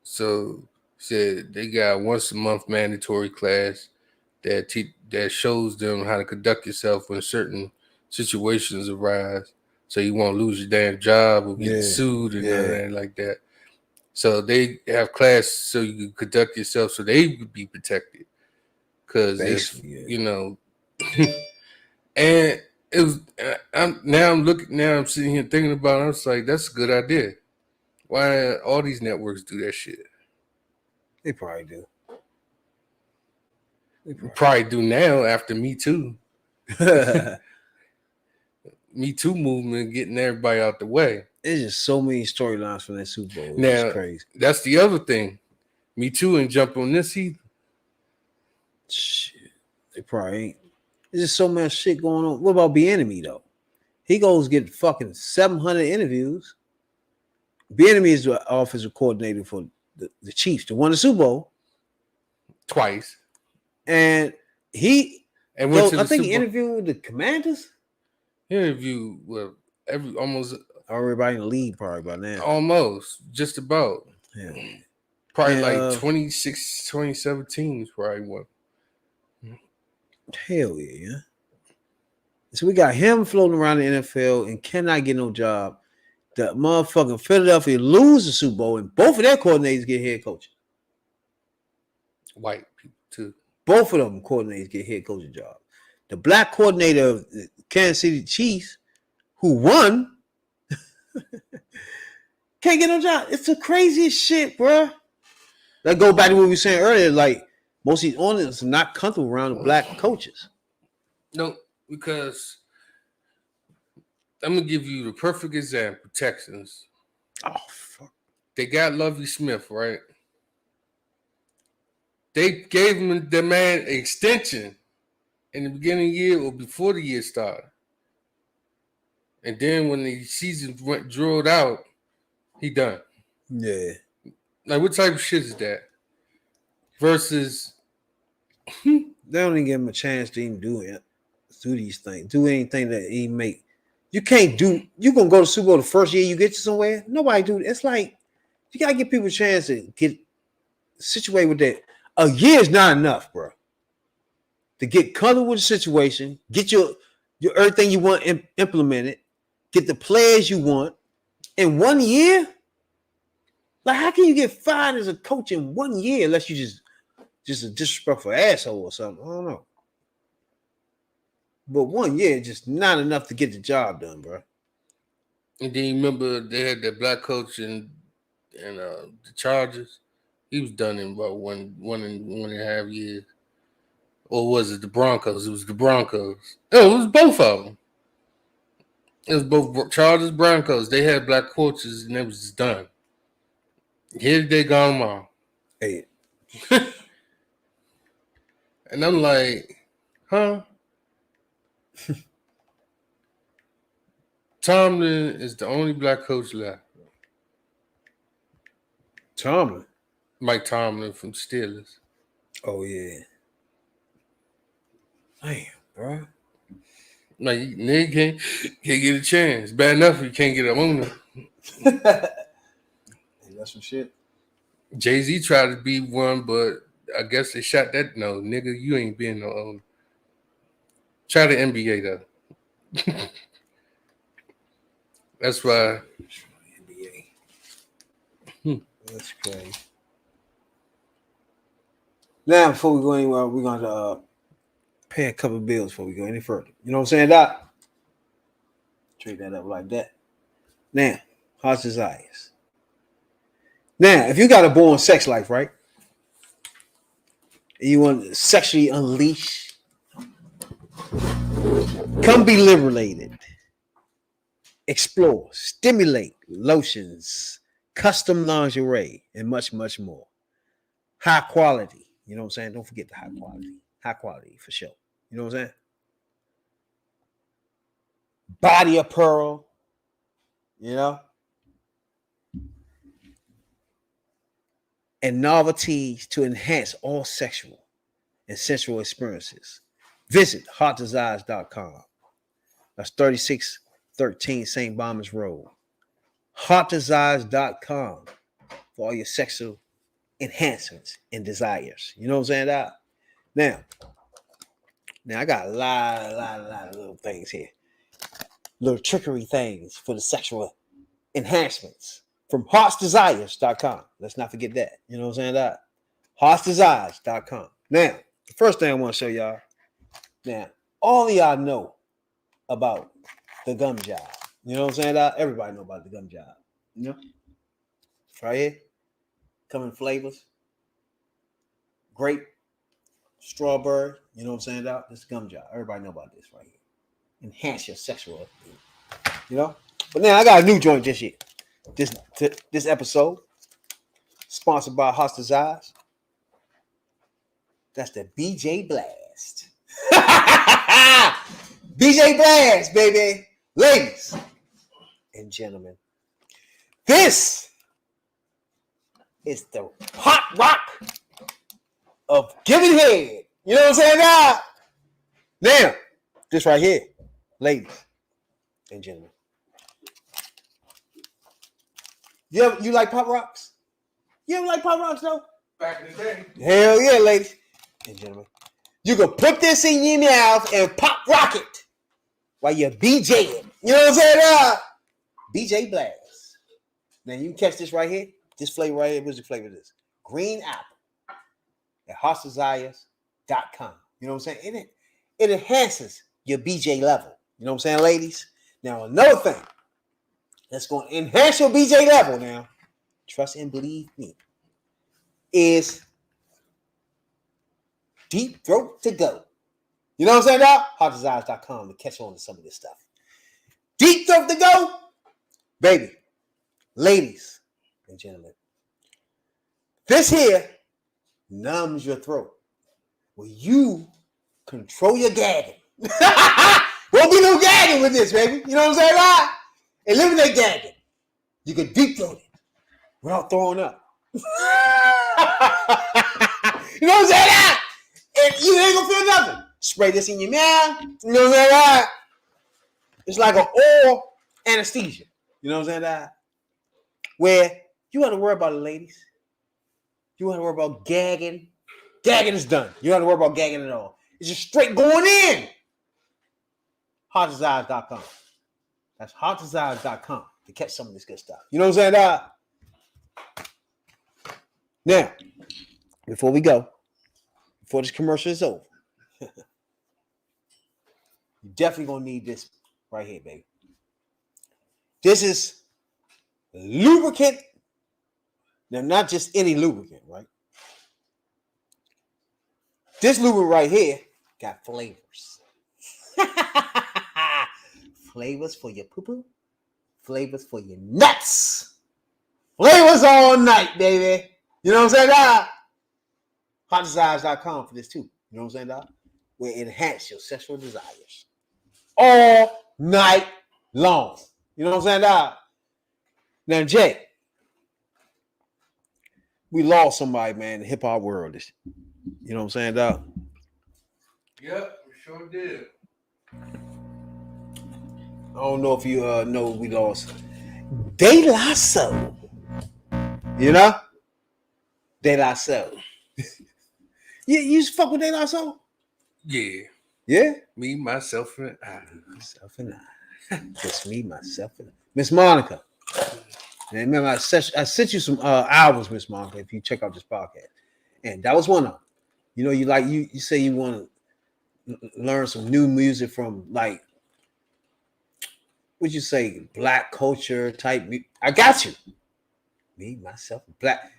So said they got once a month mandatory class that shows them how to conduct yourself when certain situations arise, so you won't lose your damn job or get sued and none of that like that. So they have class so you can conduct yourself so they would be protected. Because if you know, and it was. I'm sitting here thinking about it. I was like, that's a good idea. Why all these networks do that shit? They probably do. Probably do now after Me Too. Me Too movement getting everybody out the way. There's just so many storylines from that Super Bowl. Now, It's crazy. That's the other thing. Me Too ain't jump on this either. Shit. They probably ain't. There's just so much shit going on. What about Bieniemy though? He goes get fucking 700 interviews. Bieniemy is the offensive coordinator for the Chiefs to win the Super Bowl twice. And he and I think he interviewed with the Commanders. He interviewed with almost everybody in the league probably by now. Almost, just about. Yeah. Probably like 2017 is probably one. Hell yeah. So we got him floating around the NFL and cannot get no job. The motherfucking Philadelphia lose the Super Bowl and both of their coordinators get head coaching. White people too. Both of them coordinators get head coaching jobs. The black coordinator of the Kansas City Chiefs, who won, can't get no job. It's the craziest shit, bro. Let's go back to what we were saying earlier. Like, most of these owners are not comfortable around the black coaches. No, because I'm going to give you the perfect example. Texans. Oh, fuck. They got Lovie Smith, right? They gave him the man extension in the beginning of the year or before the year started. And then when the season drilled out, he done. Yeah. Like, what type of shit is that? Versus... they don't even give him a chance to even do these things. Do anything that he make. You can't do... You going to go to Super Bowl the first year you get to somewhere? Nobody do... It's like... You got to give people a chance to get situated with that. A year is not enough, bro. To get comfortable with the situation, get your everything you want implemented, get the players you want in 1 year. Like, how can you get fired as a coach in 1 year unless you just a disrespectful asshole or something? I don't know. But 1 year is just not enough to get the job done, bro. And then you remember they had that black coach in the Chargers. He was done in about one and a half years. Or was it the Broncos? It was the Broncos. No, it was both of them. It was both Chargers, Broncos. They had black coaches and it was just done. Here they gone tomorrow. Hey. And I'm like, huh? Tomlin is the only black coach left. Tomlin. Mike Tomlin from Steelers. Oh yeah. Damn, bro. Like, nigga can't get a chance. Bad enough you can't get a owner. That's some shit. Jay-Z tried to be one, but I guess they shot that. No, nigga, you ain't being no owner. Try the NBA though. That's why. NBA. That's crazy. Now, before we go anywhere, we're going to pay a couple of bills before we go any further. You know what I'm saying, Doc? Trade that up like that. Now, heart's desires. Now, if you got a born sex life, right? And you want to sexually unleash, come be liberated. Explore, stimulate, lotions, custom lingerie, and much, much more. High quality. You know what I'm saying? Don't forget the high quality. High quality for sure. You know what I'm saying? Body apparel. You know? And novelties to enhance all sexual and sensual experiences. Visit heartdesires.com. That's 3613 St. Bombers Road. Heartdesires.com for all your sexual enhancements and desires. You know what I'm saying? Now I got a lot of little things here. Little trickery things for the sexual enhancements from heartsdesires.com. Let's not forget that. You know what I'm saying? Heartsdesires.com. Now, the first thing I want to show y'all. Now, all of y'all know about the gum job. You know what I'm saying? Everybody know about the gum job. You know? Right here. Coming flavors. Grape. Strawberry. You know what I'm saying? This gum job. Everybody know about this right here. Enhance your sexual. You know? But now I got a new joint this year. This episode. Sponsored by Hearts Desires. That's the BJ Blast. BJ Blast, baby. Ladies and gentlemen. This is the hot rock of giving head. You know what I'm saying? Now, this right here, ladies and gentlemen. You like Pop Rocks? You ever like Pop Rocks though? Back in the day. Hell yeah, ladies and gentlemen. You can put this in your mouth and pop rock it while you're BJing. You know what I'm saying? BJ Blast. Now you can catch this right here. This flavor right here. What's the flavor of this? Green apple at heartsdesires.com. You know what I'm saying? It enhances your BJ level. You know what I'm saying, ladies? Now, another thing that's going to enhance your BJ level now, trust and believe me, is Deep Throat to Go. You know what I'm saying, heartsdesires.com to catch on to some of this stuff. Deep Throat to Go, baby, ladies and gentlemen. This here numbs your throat. Well, you control your gagging. Won't be no gagging with this, baby. You know what I'm saying? Eliminate gagging. You can deep throat it without throwing up. You know what I'm saying? And you ain't gonna feel nothing. Spray this in your mouth. You know what I'm saying? It's like an oral anesthesia. You know what I'm saying? Where you don't have to worry about it, ladies. You don't have to worry about gagging. Gagging is done. You don't have to worry about gagging at all. It's just straight going in. Heartsdesires.com. That's heartsdesires.com to catch some of this good stuff. You know what I'm saying? Now, before we go, before this commercial is over, you're definitely going to need this right here, baby. This is lubricant. Now, not just any lubricant, right? This lubricant right here got flavors. Flavors for your poo-poo. Flavors for your nuts. Flavors all night, baby. You know what I'm saying? Heartsdesires.com for this too. You know what I'm saying, Doc? Will enhance your sexual desires all night long. You know what I'm saying, Doc? Now, Jay, we lost somebody, man, in the hip hop world. You know what I'm saying, Doc? Yep, we sure did. I don't know if you know we lost De La Soul. You know? De La Soul. You used to fuck with De La Soul? Yeah. Yeah? Me, myself, and I. Myself and I. Just me, myself, and I. Miss Monica. And remember, I sent you some albums, Miss Monica, if you check out this podcast. And that was one of them. You know, you say you want to learn some new music from, like, what'd you say, black culture type. I got you. Me, myself, black.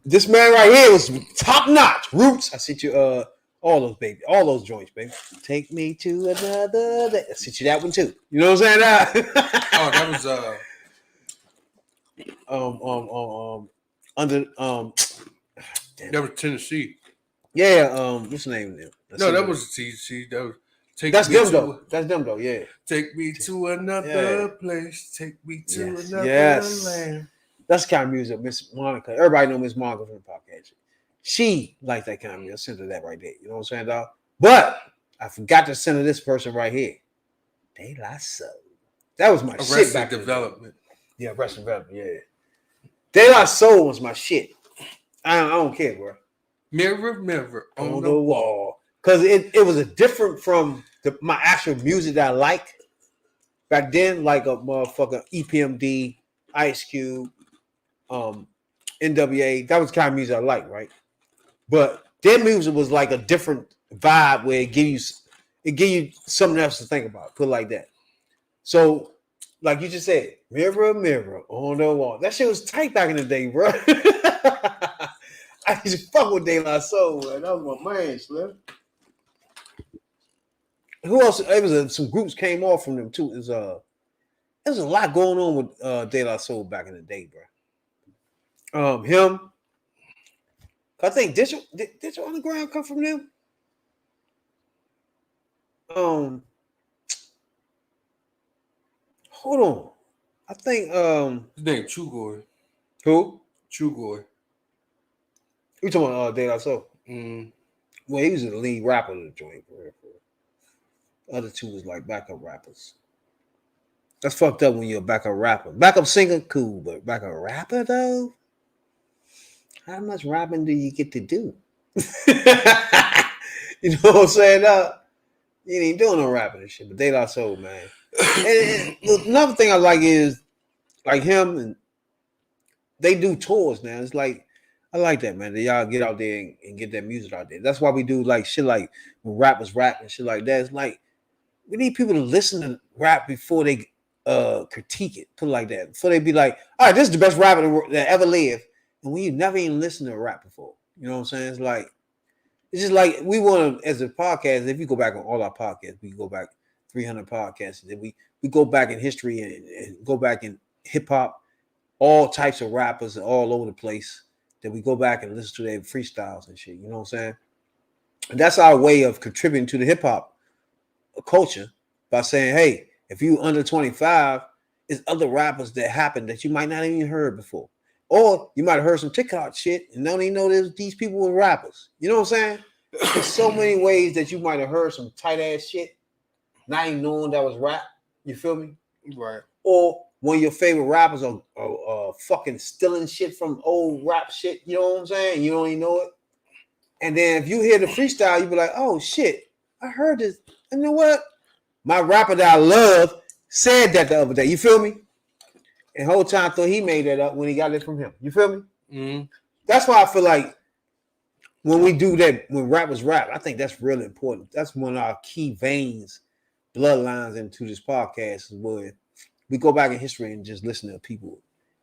This man right here was top notch. Roots. I sent you all those joints, baby. Take me to another day. I sent you that one too. You know what I'm saying? Oh, that was under that was Tennessee. yeah, what's the name of them? No, that was TC. That was That's them though. That's them though, yeah. Take me to another place. Take me to another land. That's the kind of music Miss Monica. Everybody know Miss Monica from the podcast. She likes that kind of music. I sent her that right there. You know what I'm saying, dog? But I forgot to send her this person right here. De La Soul. That was my shit back Development. Yeah, Arrested Development, yeah. De La Soul was my shit. I don't care, bro. Mirror, mirror on the wall. Because it was a different from my actual music that I like. Back then, like a motherfucker EPMD, Ice Cube, NWA. That was the kind of music I like, right? But their music was like a different vibe where it give you something else to think about. Put it like that. So, like you just said, mirror, mirror on the wall. That shit was tight back in the day, bro. I used to fuck with De La Soul, man. That was my man, Slim. Who else? It was some groups came off from them too. There's a lot going on with De La Soul back in the day, bro. Him. I think Digital Underground come from them. Hold on. I think his name Chugoy. Who? Chugoy. You talking about De La Soul? Well, he was the lead rapper of the joint. The other two was like backup rappers. That's fucked up when you're a backup rapper. Backup singer, cool, but backup rapper though? How much rapping do you get to do? You know what I'm saying? You ain't doing no rapping and shit, but De La Soul, man. and another thing I like is like him, and they do tours now. It's like I like that, man. That y'all get out there and get that music out there. That's why we do like shit like when rappers rap and shit like that. It's like we need people to listen to rap before they critique it. Put it like that. Before they be like, all right, this is the best rapper that ever lived. And when you never even listened to rap before. You know what I'm saying? It's just like we want to, as a podcast, if you go back on all our podcasts, we go back 300 podcasts, and then we go back in history and go back in hip hop, all types of rappers all over the place. That we go back and listen to their freestyles and shit. You know what I'm saying? And that's our way of contributing to the hip hop culture by saying, hey, if you under 25, there's other rappers that happen that you might not even heard before. Or you might have heard some TikTok shit and don't even know these people were rappers. You know what I'm saying? There's so many ways that you might have heard some tight ass shit, not even knowing that was rap. You feel me? Right. Or one of your favorite rappers are fucking stealing shit from old rap shit. You know what I'm saying? You don't even know it. And then if you hear the freestyle, you be like, oh shit, I heard this. You know what? My rapper that I love said that the other day. You feel me? And the whole time I thought he made that up when he got it from him. You feel me? Mm-hmm. That's why I feel like when we do that, when rappers rap, I think that's really important. That's one of our key veins, bloodlines into this podcast is where we go back in history and just listen to people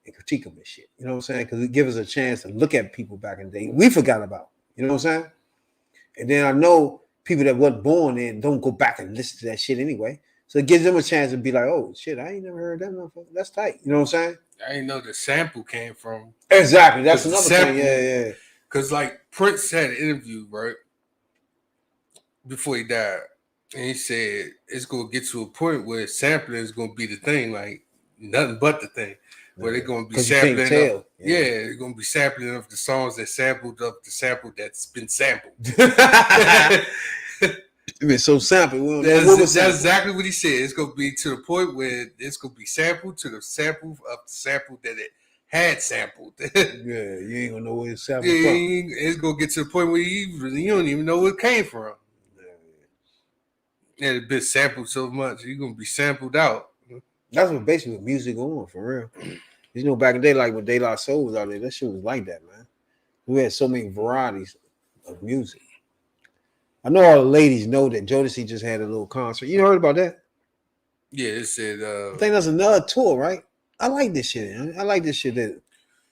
and critique them and shit. You know what I'm saying? Because it gives us a chance to look at people back in the day we forgot about. You know what I'm saying? And then I know people that wasn't born then don't go back and listen to that shit anyway. So it gives them a chance to be like, oh shit, I ain't never heard that motherfucker. That's tight. You know what I'm saying? I didn't know the sample came from. Exactly. That's another thing. Yeah. Because like Prince had an interview, right? before he died, and he said it's gonna get to a point where sampling is gonna be the thing, like nothing but the thing, where they're gonna be 'Cause you can't sampling. tell. Yeah, they're gonna be sampling of the songs that sampled of the sample that's been sampled. It's been so sampled. We don't know That's, what was that's sampled. exactly what he said. It's gonna be to the point where it's gonna be sampled to the sample of the sample that it had sampled. Yeah, you ain't gonna know where it's sampled Yeah, from. it's gonna get to the point where you don't even know where it came from. Yeah, it's been sampled so much, you're gonna be sampled out. That's what basically music on for real. You know, back in the day, like when De La Soul was out there, that shit was like that, man. We had so many varieties of music. I know all the ladies know that Jodeci just had a little concert. You heard about that? Yeah, it said. I think that's another tour, right? I like this shit. I like this shit that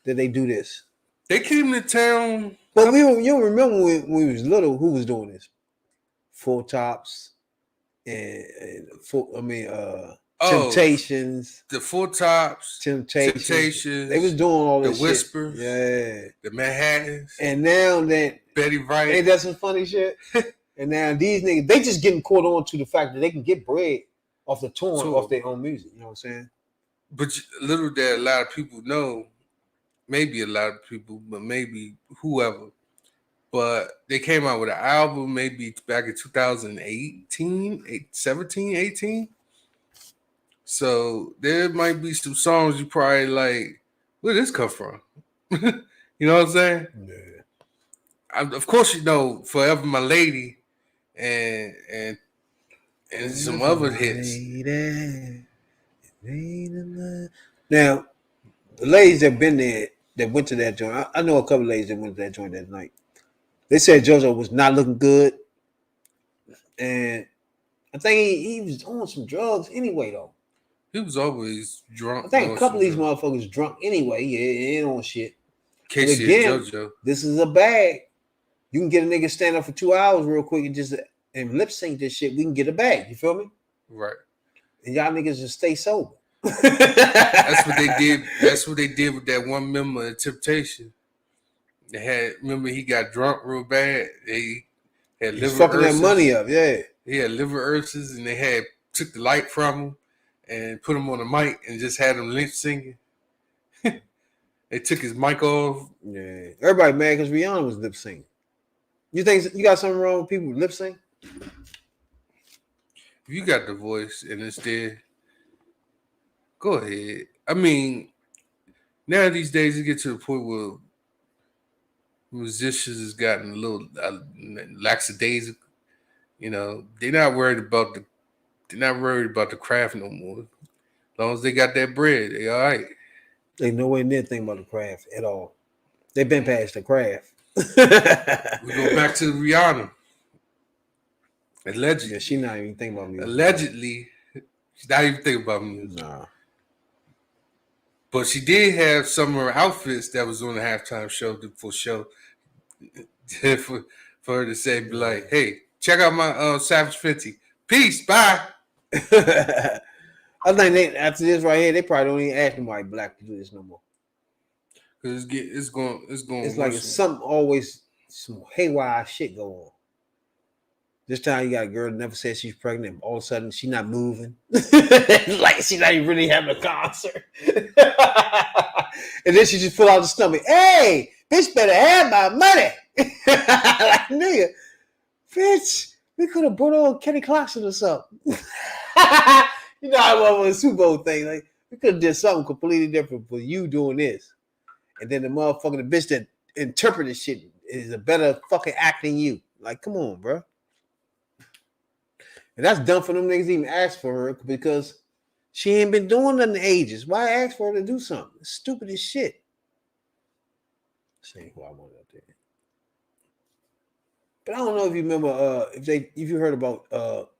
they do this. They came to town. But you don't remember when we was little who was doing this? Full Tops and Temptations. The Full Tops, Temptations. They was doing all this the Whispers, shit. Yeah. the Manhattans. And now that Betty Wright. Ain't that some funny shit? And now these niggas, they just getting caught on to the fact that they can get bread off the tour, off their own music. You know what I'm saying? But little that a lot of people know, maybe a lot of people, but maybe whoever. But they came out with an album maybe back in 2018, 17, 18. So there might be some songs you probably like, where did this come from? You know what I'm saying? Yeah. Of course, you know, Forever My Lady and some other hits. Now, the ladies that been there, that went to that joint, I know a couple of ladies that went to that joint that night. They said JoJo was not looking good. And I think he was on some drugs anyway, though. He was always drunk. I think a couple of these motherfuckers drunk anyway. Yeah, ain't on shit. Casey again, JoJo. This is a bag. You can get a nigga stand up for 2 hours real quick and lip sync this shit. We can get a bag. You feel me? Right. And y'all niggas just stay sober. That's what they did. That's what they did with that one member of Temptation. They had, remember, he got drunk real bad. They had liver fucking ulcers. that money up, yeah. He had liver ulcers, and they took the light from him and put him on the mic and just had him lip singing. They took his mic off. Yeah, everybody mad because Rihanna was lip singing. You think you got something wrong with people lip sync? If you got the voice and it's there, go ahead. I mean, now these days it get to the point where musicians has gotten a little lackadaisical. You know, they're not worried about the craft no more. As long as they got that bread, they all right. They nowhere near thinking about the craft at all. They've been past the craft. We go back to Rihanna. Allegedly. Yeah, she not even thinking about music. Allegedly, she's not even thinking about music. Nah. But she did have some of her outfits that was on the halftime show for show. for her to say, be like, hey, check out my Savage Fenty. Peace, bye. I think after this right here, they probably don't even ask nobody black to do this no more. Cause it's going. It's like some haywire shit go on. This time you got a girl that never said she's pregnant. All of a sudden she's not moving. Like she's not even really having a concert. And then she just pull out the stomach. Hey, bitch better have my money. Like, nigga, bitch, we could have brought on Kenny Clarkson or something. You know how I want a Super Bowl thing. Like, we could have did something completely different for you doing this. And then the bitch that interpreted shit is a better fucking act than you. Like, come on, bro. And that's dumb for them niggas to even ask for her because she ain't been doing nothing in ages. Why ask for her to do something? It's stupid as shit. This ain't who I wanted up there. But I don't know if you remember if you heard about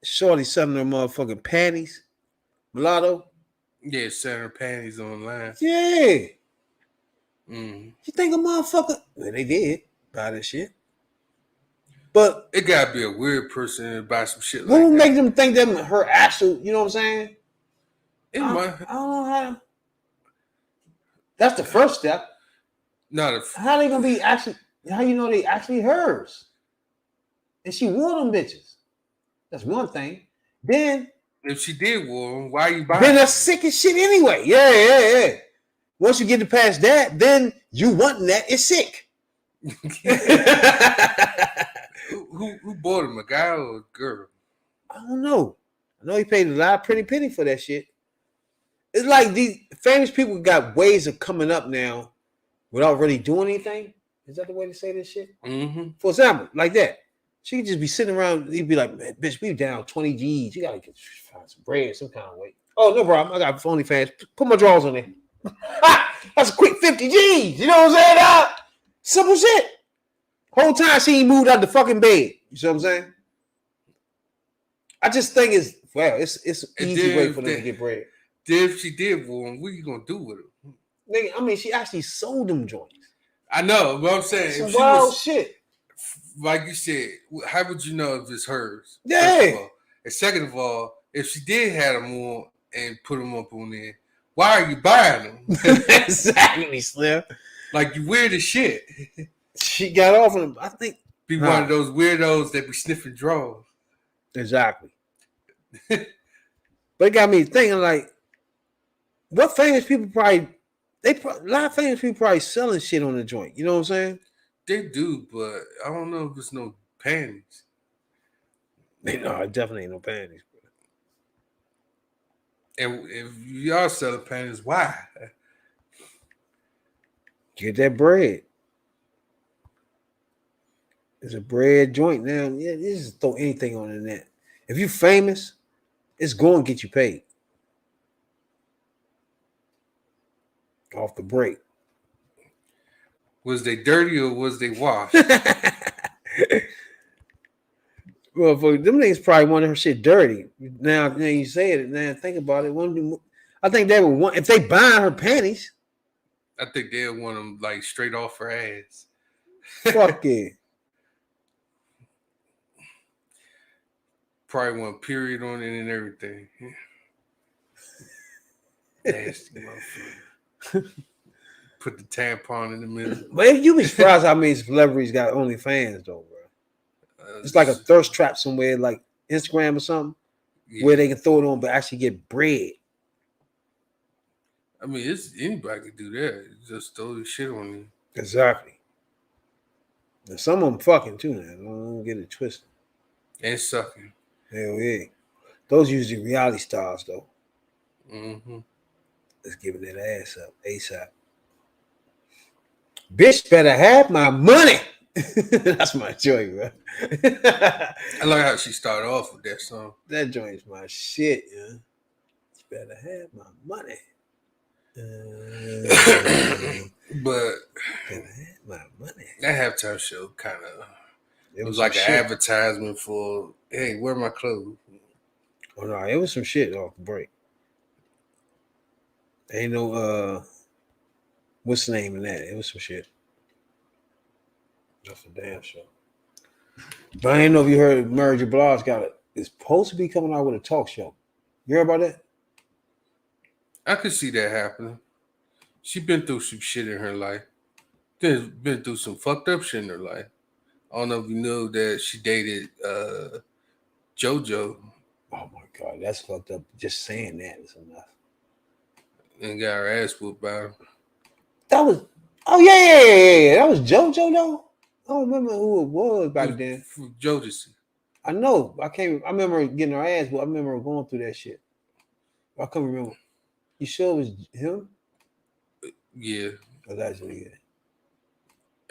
Shorty selling her motherfucking panties. Mulatto. Yeah, selling her panties online. Yeah. Mm. You think a motherfucker? Well, they did buy that shit. But it gotta be a weird person to buy some shit like that. What would that. make them think that her actual, you know what I'm saying? I don't know how. That's the first step. How they gonna be actually? How you know they actually hers? and she wore them bitches. That's one thing. Then If she did war, why are you buying? Then that's sick as shit anyway. Yeah. Once you get to past that, then you wanting that is sick. Who bought him, a guy or a girl? I don't know. I know he paid a lot of pretty penny for that shit. It's like these famous people got ways of coming up now without really doing anything. Is that the way to say this shit? Mm-hmm. For example, like that. She could just be sitting around. He'd be like, man, bitch, we down 20 G's. You gotta find some bread some kind of way. Oh, no problem. I got OnlyFans. Put my drawers on there. That's a quick 50 G's. You know what I'm saying? Simple shit. Whole time she ain't moved out the fucking bed. You see what I'm saying? I just think it's an easy way for them to get bread. If she did war, what are you gonna do with her? Nigga, I mean, she actually sold them joints. I know, but I'm saying Some wild shit. Like you said, how would you know if it's hers? Yeah. And second of all, if she did have them on and put them up on there, why are you buying them? Exactly, Slim. Like you weird as shit. She got off on them. I think be one of those weirdos that be sniffing drawers. Exactly. But it got me thinking, like, what famous people a lot of famous people probably selling shit on the joint. You know what I'm saying? They do, but I don't know if it's no panties. No, it definitely ain't no panties. And if y'all selling panties, why? Get that bread. It's a bread joint now. Yeah, just throw anything on the net. If you're famous, it's going to get you paid. Off the break. Was they dirty or was they washed? Well, for them niggas probably wanted her shit dirty. Now you say it. Now think about it. I think they would want if they buying her panties. I think they'll want them like straight off her ass. Fuck yeah. Probably want period on it and everything. Nasty motherfucker. Put the tampon in the middle. But you be surprised how many celebrities got OnlyFans though, bro. It's like a thirst trap somewhere, like Instagram or something, where they can throw it on but actually get bread. I mean, anybody can do that. Just throw the shit on you. Exactly. And some of them fucking too now. Don't get it twisted. And sucking. Hell yeah. Those usually reality stars though. Mm-hmm. Let's give that ass up ASAP. Bitch better have my money. That's my joint, bro. I like how she started off with that song. That joint's my shit, yeah. Bitch better have my money. But better have my money. That halftime show kind of it was like an advertisement for, hey, where are my clothes? Oh no, it was some shit off the break. Ain't no what's the name of that? It was some shit. That's a damn show. But I ain't know if you heard Mary J. Blige is supposed to be coming out with a talk show. You heard about that? I could see that happening. She been through some shit in her life. Been through some fucked up shit in her life. I don't know if you know that she dated JoJo. Oh my God, that's fucked up. Just saying that is enough. And got her ass whooped by him. That was, oh yeah. That was JoJo though. I don't remember who it was back then. Jodeci. I know. I remember getting her ass, but I remember going through that shit. I can't remember. You sure it was him? Yeah. Allegedly,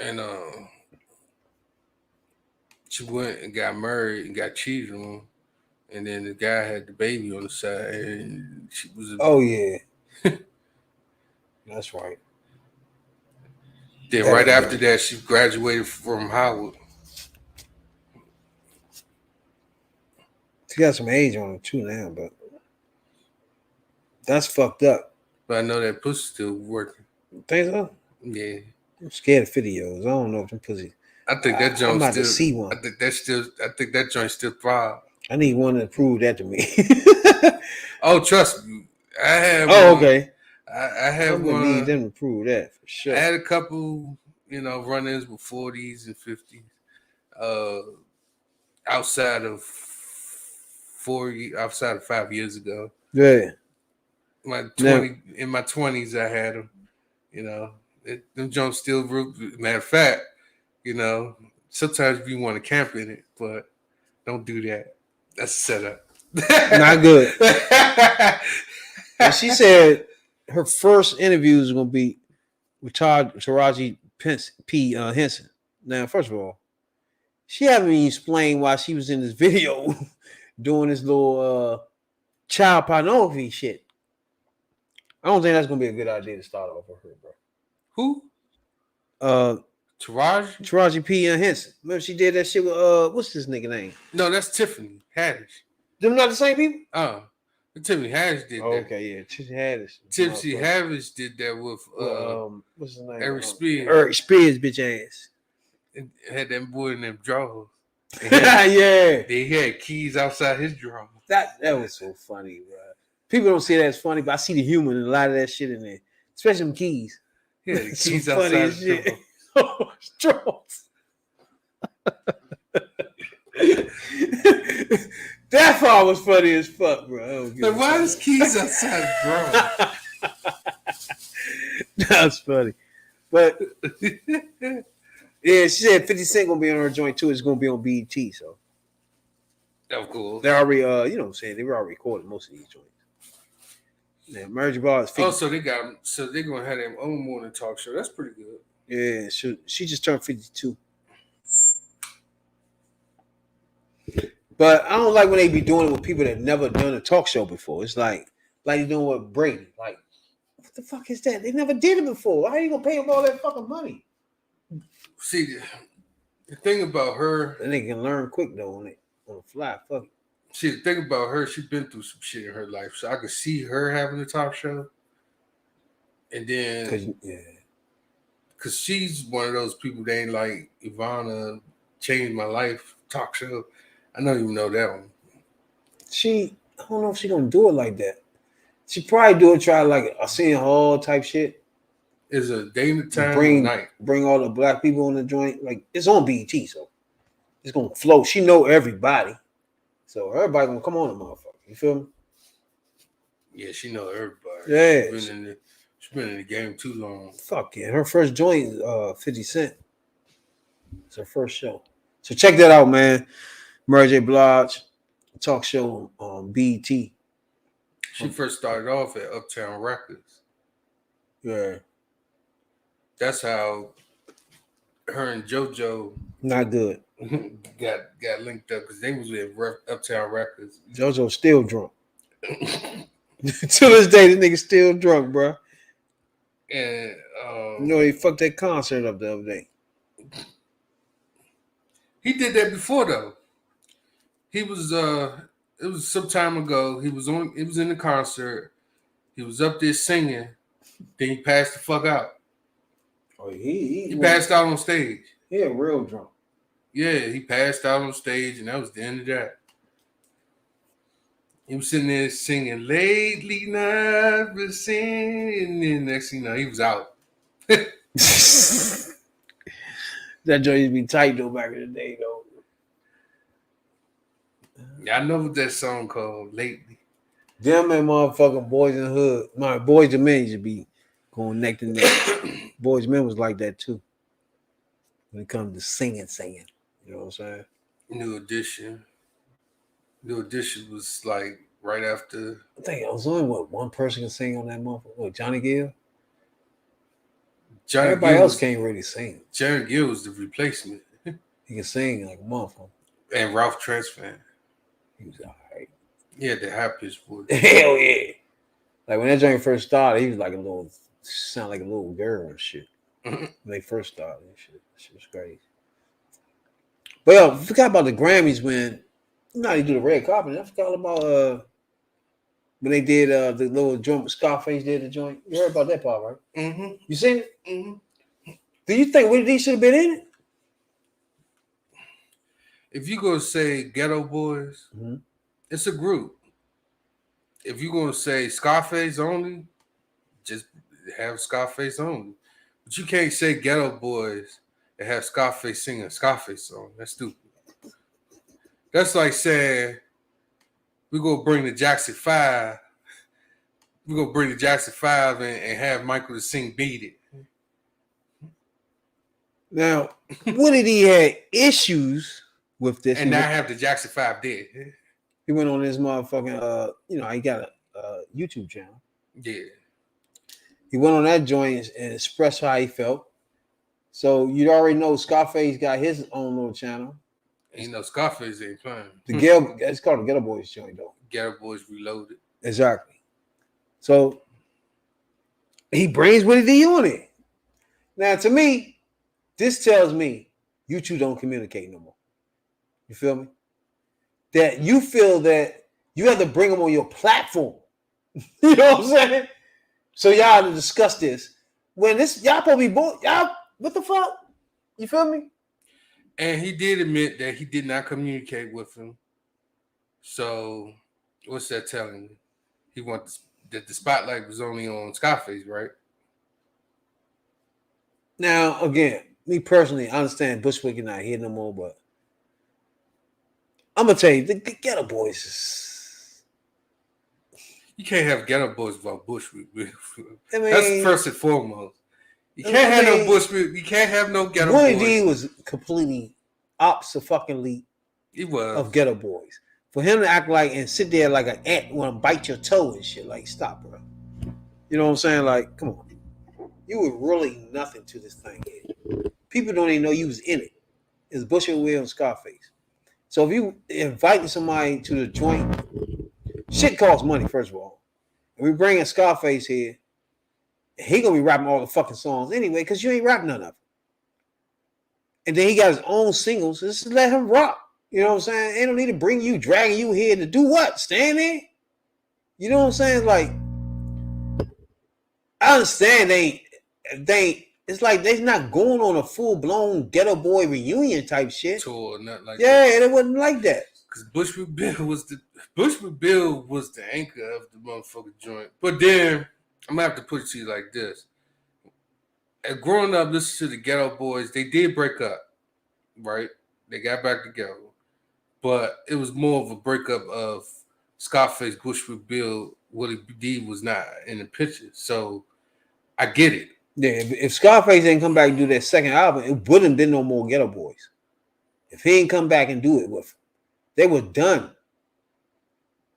yeah. And she went and got married and got cheated on. And then the guy had the baby on the side, and she was. Oh yeah. That's right. Then right after that, she graduated from Howard. She got some age on her too now, but that's fucked up. But I know that pussy still working. Think so? Yeah. I'm scared of videos. I don't know if them pussy. I think that joint I'm about still. To see one. I think that joint still thrive. I need one to prove that to me. Oh, trust me, I have. Oh, okay. I have one. Need them to prove that for sure. I had a couple, run-ins with 40s and 50s. outside of 5 years ago. Yeah. In my 20s, I had them. You know, them Jones still root. Matter of fact, you know, sometimes you want to camp in it, but don't do that. That's a setup. Not good. And she said her first interview is going to be with Taraji P. Henson. Now, first of all, she haven't even explained why she was in this video doing this little child pornography shit. I don't think that's going to be a good idea to start off with her, bro. Who? Uh, Taraji P. Henson. Remember she did that shit with what's this nigga name? No, that's Tiffany Haddish. Them not the same people? Oh, Tiffany Haddish did that. Okay, yeah, Tiffany Haddish. Tiffany Haddish did that with what's his name? Eric Spears. Eric Spears, bitch ass. And had that boy in them drawers. Yeah, they had keys outside his drawers. That was so funny, bro. People don't say that's funny, but I see the humor in a lot of that shit in there, especially them keys. Yeah, the keys outside his drawers. That part was funny as fuck, bro. Like, why is keys outside drawers? That's funny, but yeah, she said 50 Cent gonna be on her joint too. It's gonna be on BET, so that's cool. They're already, you know what I'm saying, they were already recording most of these joints. Yeah, Margie Ball is 50. Oh, so they're gonna have their own morning talk show. That's pretty good. Yeah, she just turned 52. But I don't like when they be doing it with people that never done a talk show before. It's like you doing with Brady. Like, what the fuck is that? They never did it before. Why are you gonna pay them all that fucking money? See, the thing about her, and they can learn quick though on the fly. Fuck it. See, the thing about her, she's been through some shit in her life, so I could see her having a talk show. And then, because she's one of those people that ain't like Ivana changed my life talk show. I don't even know that one. I don't know if she's gonna do it like that. She probably try like a Seeing Hall type shit. Is a day and time night. Bring all the black people on the joint. Like, it's on BET, so it's gonna flow. She know everybody, so everybody gonna come on the motherfucker. You feel me? Yeah, she know everybody. Yeah, she's been in the game too long. Fuck yeah, her first joint is 50 Cent. It's her first show, so check that out, man. Mary J. Blige talk show on BET. She first started off at Uptown Records. Yeah. That's how her and JoJo not good got linked up because they was at Uptown Records. JoJo's still drunk. To this day, this nigga still drunk, bro. And you know he fucked that concert up the other day. He did that before though. He was it was some time ago. He was in the concert. He was up there singing. Then he passed the fuck out. Oh, he passed out on stage. Yeah, real drunk. Yeah, he passed out on stage, and that was the end of that. He was sitting there singing, "Lately not been singing," and then next thing you know, he was out. That joint used to be tight though back in the day though. Yeah, I know what that song called, "Lately." Them and motherfucking Boys in the Hood. My Boys and Men used to be going neck to neck. Boys and Men was like that too. When it comes to singing. You know what I'm saying? New Edition. New Edition was like right after. I think it was only one person can sing on that motherfucker. What, Johnny Gill? Everybody else can't really sing. Johnny Gill was the replacement. He can sing like a motherfucker. And Ralph Tresvant. He was all right. Yeah, the high pitched voice. Hell yeah. Like when that joint first started, he was like sound like a little girl and shit. When they first started and shit. That shit was crazy. But yo, I forgot about the Grammys when they do the red carpet. I forgot about when they did the little joint Scarface did the joint. You heard about that part, right? Mm-hmm. You seen it? Mm-hmm. Do you think Willie D should have been in it? If you go say Ghetto Boys, it's a group. If you're going to say Scarface only, just have Scarface only. But you can't say Ghetto Boys and have Scarface sing a Scarface song. That's stupid. That's like saying we're gonna bring the Jackson 5. We're gonna bring the Jackson 5 and have Michael to sing "Beat It." Now, Woody D had issues with this, and not have the Jackson 5 dead. He went on his motherfucking, he got a YouTube channel. Yeah. He went on that joint and expressed how he felt. So you already know Scarface got his own little channel. You know, Scarface ain't playing. It's called the Ghetto Boys joint, though. Ghetto Boys Reloaded. Exactly. So he brings Woody D on it. Now, to me, this tells me you two don't communicate no more. You feel me? That you feel that you have to bring them on your platform. You know what I'm saying? So y'all to discuss this. When this, y'all probably both, y'all, what the fuck? You feel me? And he did admit that he did not communicate with him. So, what's that telling you? He wants that the spotlight was only on Scarface, right? Now, again, me personally, I understand Bushwick is not here no more, but I'm gonna tell you, the Ghetto Boys is... You can't have Ghetto Boys without Bushwick. I mean, that's first and foremost. You can't have no Bushwick. You can't have no Ghetto Woody Boys. D was completely opposite he was of Ghetto Boys. For him to act like and sit there like an ant want to bite your toe and shit, like, stop, bro. You know what I'm saying? Like, come on. You were really nothing to this thing here. People don't even know you was in it. It's Bushwick Will and Scarface. So if you inviting somebody to the joint, shit costs money, first of all. And we bringing Scarface here, he gonna be rapping all the fucking songs anyway, because you ain't rapping none of them. And then he got his own singles. Just let him rock. You know what I'm saying? Ain't no need to bring you, dragging you here to do what? Stand there? You know what I'm saying? Like, I understand they it's like they're not going on a full-blown Ghetto Boy reunion type shit. Tour, not like that. And it wasn't like that. Because Bushwick Bill was the anchor of the motherfucking joint. But then I'm gonna have to put it to you like this. And growing up listening to the Ghetto Boys, they did break up, right? They got back together. But it was more of a breakup of Scarface, Bushwick Bill. Woody D was not in the picture. So I get it. Yeah, if Scarface ain't come back and do that second album, it wouldn't have been no more Ghetto Boys. If he ain't come back and do it with them, they were done.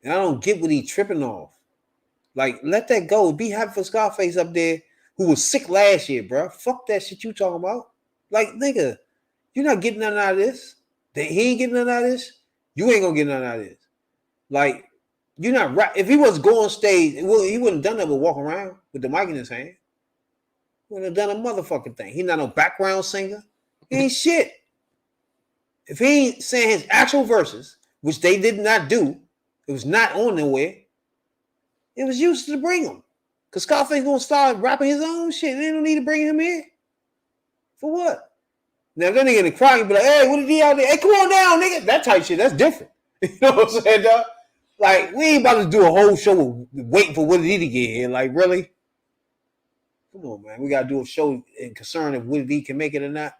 And I don't get what he tripping off. Like, let that go. Be happy for Scarface up there who was sick last year, bro. Fuck that shit you talking about. Like, nigga, you're not getting nothing out of this. He ain't getting nothing out of this. You ain't gonna get nothing out of this. Like, you're not right. If he was going on stage, he wouldn't have done that but walk around with the mic in his hand. Would have done a motherfucking thing. He not no background singer. He ain't shit. If he ain't saying his actual verses, which they did not do, it was not on nowhere. It was used to bring him. Because Scarface gonna start rapping his own shit. They don't need to bring him in. For what? Now, if that nigga in the crowd, you be like, hey, what did he out there? Hey, come on down, nigga. That type shit, that's different. You know what I'm saying, dog? Like, we ain't about to do a whole show waiting for Woody D to get here. Like, really? Come on, man. We got to do a show in concern if Woody D can make it or not.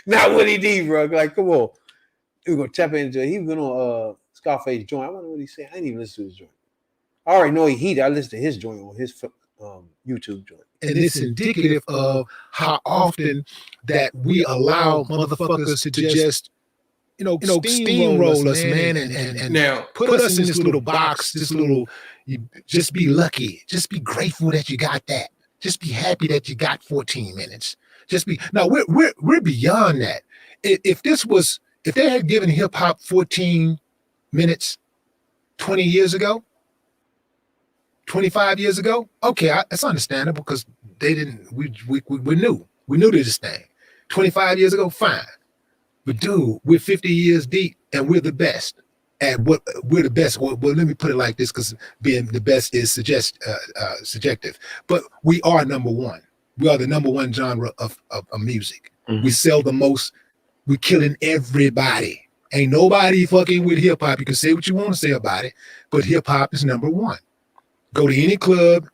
Not Woody D, bro. Like, come on. We're going to tap into it. He went on Scarface joint. I wonder what he said. I didn't even listen to his joint. I already know he heated. I listened to his joint on his YouTube joint. And it's indicative of how often that we allow motherfuckers to just, steamroll us, man, and now put us in this little box, this little, just be lucky. Just be grateful that you got that. Just be happy that you got 14 minutes. Now we're beyond that. If they had given hip hop 14 minutes 20 years ago, 25 years ago, okay, that's understandable because they didn't. We knew this thing. 25 years ago, fine. But dude, we're 50 years deep, and we're the best at what we're the best. Well, let me put it like this, because being the best is subjective. But we are number one. We are the number one genre of music. Mm-hmm. We sell the most. We're killing everybody. Ain't nobody fucking with hip hop. You can say what you want to say about it, but hip hop is number one. Go to any club,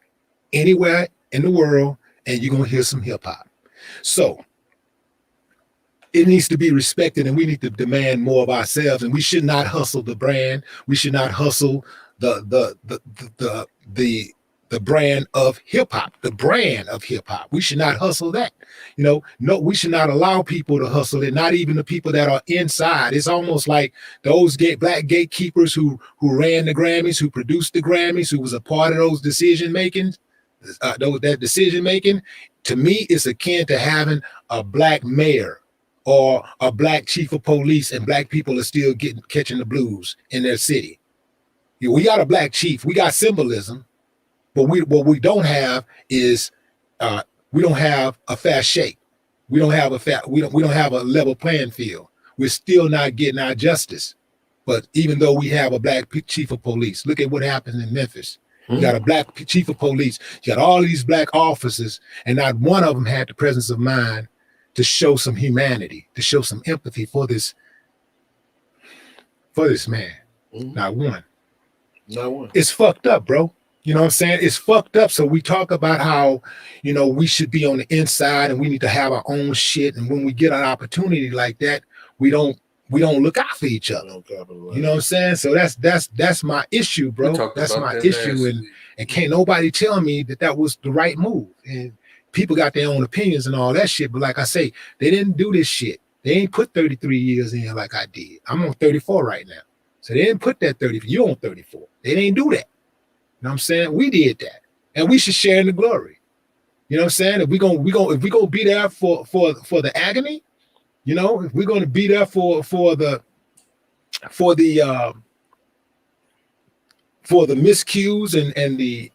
anywhere in the world, and you're going to hear some hip hop. So it needs to be respected, and we need to demand more of ourselves. And we should not hustle the brand. We should not hustle the brand of hip hop. The brand of hip hop. We should not hustle that. No, we should not allow people to hustle it. Not even the people that are inside. It's almost like those black gatekeepers who ran the Grammys, who produced the Grammys, who was a part of those decision making. That decision making, to me, is akin to having a black mayor or a black chief of police, and black people are still catching the blues in their city. We got a black chief, we got symbolism, but what we don't have is we don't have a fair shake. We don't have we don't have a level playing field. We're still not getting our justice. But even though we have a black chief of police, look at what happens in Memphis. You got a black chief of police. You got all these black officers, and not one of them had the presence of mind to show some humanity, to show some empathy for this man. Not one. Not one. It's fucked up, bro. You know what I'm saying? It's fucked up. So we talk about how, we should be on the inside and we need to have our own shit. And when we get an opportunity like that, we don't look out for each other. You know what I'm saying? So that's my issue, bro. That's my issue. And can't nobody tell me that was the right move. And people got their own opinions and all that shit. But like I say, they didn't do this shit. They ain't put 33 years in like I did. I'm on 34 right now. So they didn't put that 30. You're on 34. They didn't do that. You know what I'm saying? We did that. And we should share in the glory. You know what I'm saying? If we gonna be there for the agony, if we're gonna be there for the miscues and the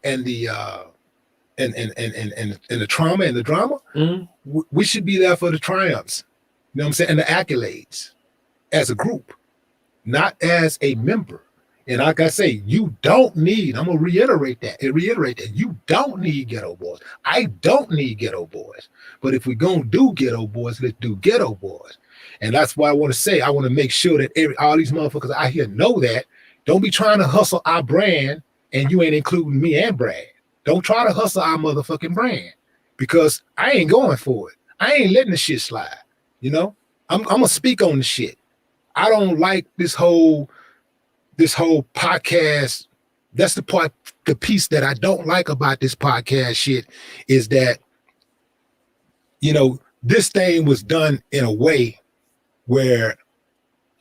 trauma and the drama, we should be there for the triumphs. You know what I'm saying? And the accolades as a group, not as a member. And like I say, you don't need, I'm going to reiterate that, you don't need ghetto boys. I don't need ghetto boys. But if we're going to do ghetto boys, let's do ghetto boys. And that's why I want to say, I want to make sure that all these motherfuckers out here know that. Don't be trying to hustle our brand and you ain't including me and Brad. Don't try to hustle our motherfucking brand because I ain't going for it. I ain't letting the shit slide. I'm going to speak on the shit. I don't like this whole podcast. That's the piece that I don't like about this podcast shit is that, this thing was done in a way where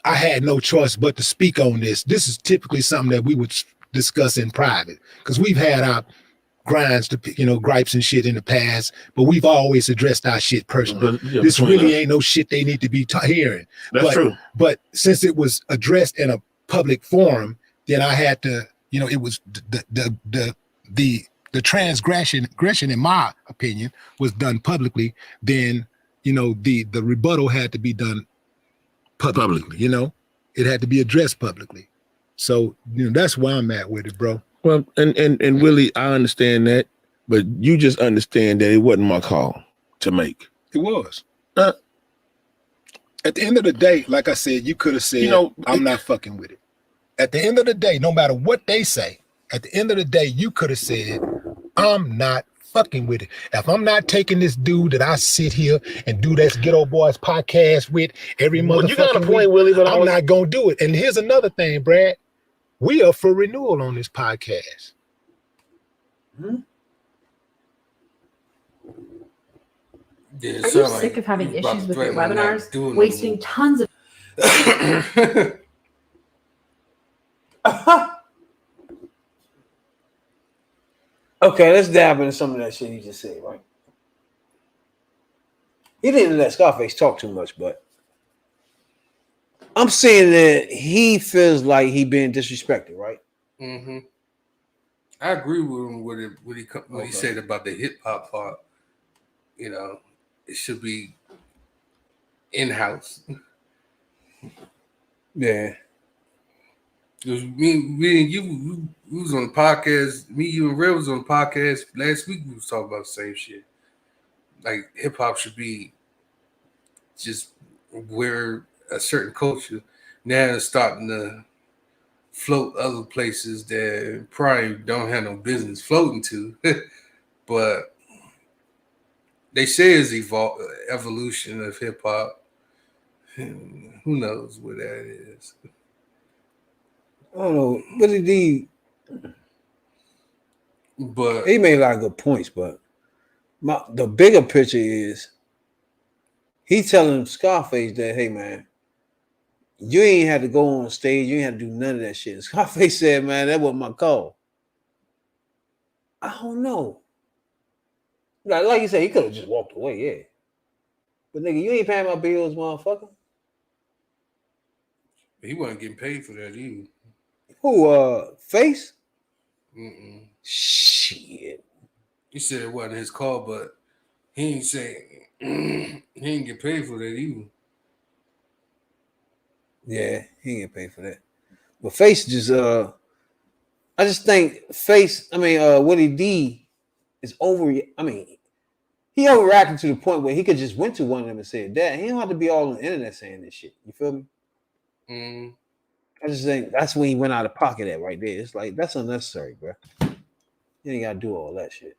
I had no choice but to speak on this. This is typically something that we would discuss in private because we've had our grinds to, gripes and shit in the past, but we've always addressed our shit personally. This really ain't no shit they need to be hearing. That's true. But since it was addressed in a public forum, then I had to, it was the transgression, in my opinion, was done publicly. Then, the rebuttal had to be done publicly. It had to be addressed publicly. So, that's why I'm at with it, bro. Well, and Willie, I understand that, but you just understand that it wasn't my call to make. It was. At the end of the day, like I said, you could have said, I'm not fucking with it. At the end of the day, no matter what they say, at the end of the day, you could have said, I'm not fucking with it. If I'm not taking this dude that I sit here and do that Ghetto Boys podcast with every motherfucking you got a point, week, Willie, but I'm not going to do it. And here's another thing, Brad. We are for renewal on this podcast. Yeah, Are you sick of having issues with your webinars, wasting tons of Okay, let's dive into some of that shit he just said, right? He didn't let Scarface talk too much, but I'm saying that he feels like he being disrespected, right? Mm-hmm. I agree with him when he said about the hip hop part. It should be in-house. Yeah. Because me and you, we was on the podcast. Me, you, and Red was on the podcast last week. We was talking about the same shit. Like hip hop should be just where a certain culture. Now it's starting to float other places that probably don't have no business floating to, but they say it's evolution of hip hop. Who knows what that is? I don't know. Willie D. But he made a lot of good points, but the bigger picture is he telling Scarface that, hey man, you ain't had to go on stage, you ain't had to do none of that shit. Scarface said, man, that wasn't my call. I don't know. Like you said, he could have just walked away, yeah. But nigga, you ain't paying my bills, motherfucker. He wasn't getting paid for that either. Who, Face? Mm-mm. Shit. He said it wasn't his call, but he ain't say he ain't get paid for that either. Yeah, he ain't get paid for that. But Face just I just think Face, Willie D is over. I mean, he overreacted to the point where he could just went to one of them and said that. He don't have to be all on the internet saying this shit. You feel me? Mm. I just think that's when he went out of pocket at right there. It's like that's unnecessary, bro. You ain't gotta do all that shit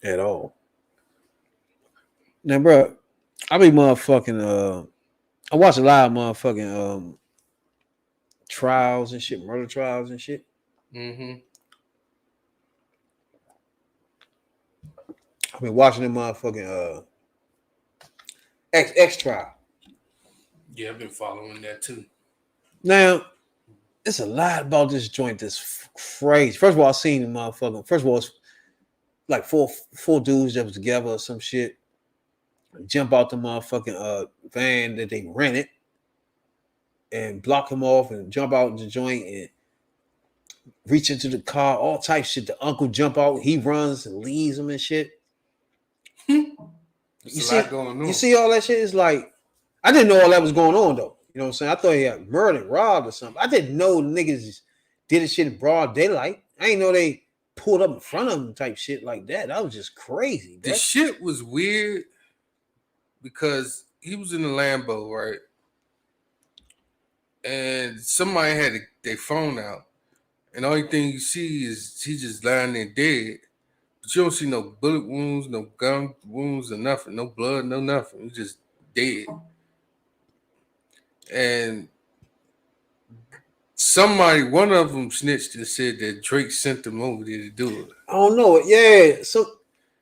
at all. Now, bro, I be motherfucking. I watch a lot of motherfucking trials and shit, murder trials and shit. Mm-hmm. I've been watching them motherfucking X trial. Yeah, I've been following that too. Now, it's a lot about this joint that's crazy. First of all, I seen the motherfucking. First of all, it's like four dudes that was together or some shit. Jump out the motherfucking van that they rented and block him off and jump out the joint and reach into the car, all type shit. The uncle jump out, he runs and leaves him and shit. You see, a lot going on. You see all that shit? It's like, I didn't know all that was going on though. You know what I'm saying? I thought he had murdered, robbed or something. I didn't know niggas did this shit in broad daylight. I didn't know they pulled up in front of him type shit like that. That was just crazy. The shit was weird because he was in the Lambo, right? And somebody had their phone out. And the only thing you see is he just lying there dead. But you don't see no bullet wounds, no gun wounds, or nothing. No blood, no nothing. He's just dead. And one of them snitched and said that Drake sent them over there to do it. I don't know it. Yeah. So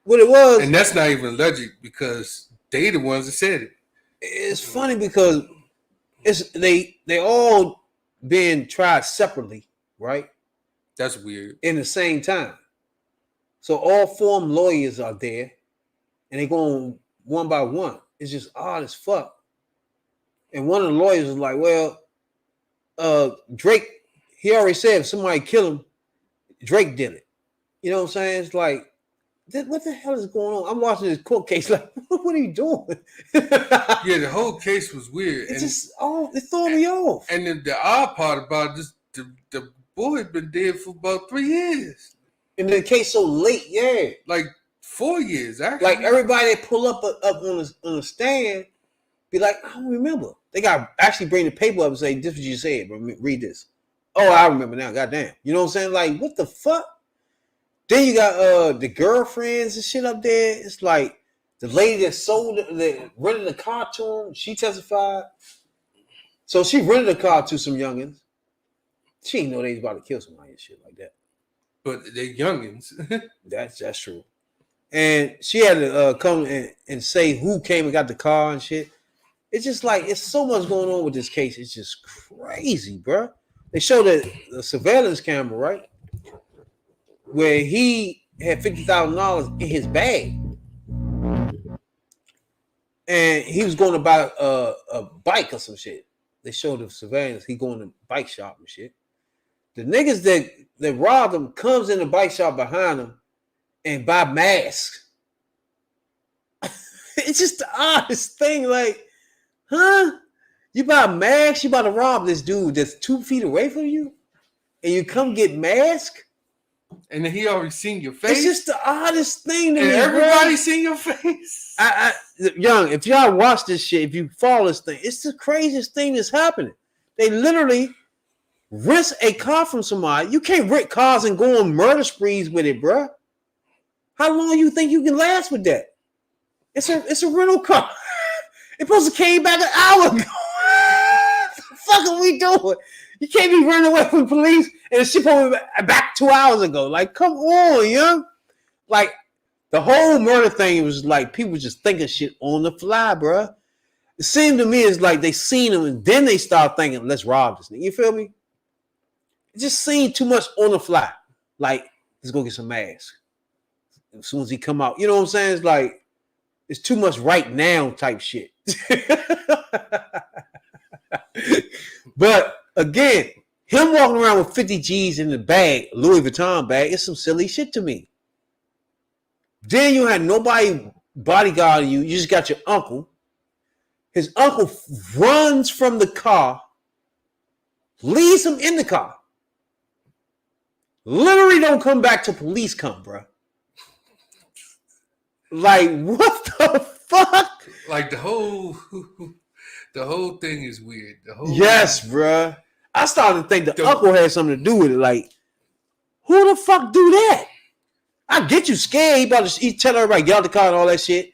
what it was. And that's not even logic because they the ones that said it. It's funny because they all being tried separately, right? That's weird. In the same time. So all four lawyers are there and they going one by one. It's just odd as fuck. And one of the lawyers was like, well, Drake, he already said if somebody kill him, Drake did it. You know what I'm saying? It's like, what the hell is going on? I'm watching this court case like, what are you doing? Yeah, the whole case was weird. It threw me off. And the odd part about this, the boy had been dead for about 3 years. And the case so late, yeah. Like 4 years, actually. Like everybody that pull up on the stand, be like, I don't remember. They got actually bring the paper up and say, this is what you said, but read this. Oh, I remember now. Goddamn. You know what I'm saying? Like, what the fuck? Then you got the girlfriends and shit up there. It's like the lady that rented a car to him, she testified. So she rented a car to some youngins. She didn't know they was about to kill somebody and shit like that. But they youngins. That's true. And she had to come and say who came and got the car and shit. It's just like, it's so much going on with this case. It's just crazy, bro. They showed the surveillance camera, right? Where he had $50,000 in his bag. And he was going to buy a bike or some shit. They showed the surveillance. He going to bike shop and shit. The niggas that robbed him comes in the bike shop behind him and buy masks. It's just the oddest thing. Like, huh? You buy masks? You about to rob this dude that's 2 feet away from you? And you come get mask? And then he already seen your face. It's just the oddest thing to me. Everybody seen your face. Young, if y'all watch this shit, if you follow this thing, it's the craziest thing that's happening. They literally rent a car from somebody. You can't rent cars and go on murder sprees with it, bro. How long you think you can last with that? It's a rental car. It supposed to came back an hour ago. What the fuck are we doing? You can't be running away from police and the shit supposed to be back 2 hours ago. Like, come on, young. Like, the whole murder thing was like people just thinking shit on the fly, bro. It seemed to me it's like they seen him and then they start thinking, let's rob this nigga. You feel me? It just seemed too much on the fly. Like, let's go get some masks. As soon as he come out, you know what I'm saying? It's like, it's too much right now type shit. But again, him walking around with 50 G's in the bag, Louis Vuitton bag, it's some silly shit to me. Then you had nobody bodyguarding you. You just got your uncle. His uncle runs from the car, leaves him in the car. Literally don't come back till police come, bro. Like, what the fuck? Like the whole thing is weird. Yes, bro. I started to think the uncle had something to do with it. Like, who the fuck do that? I get you scared. He tell everybody get out the car and all that shit.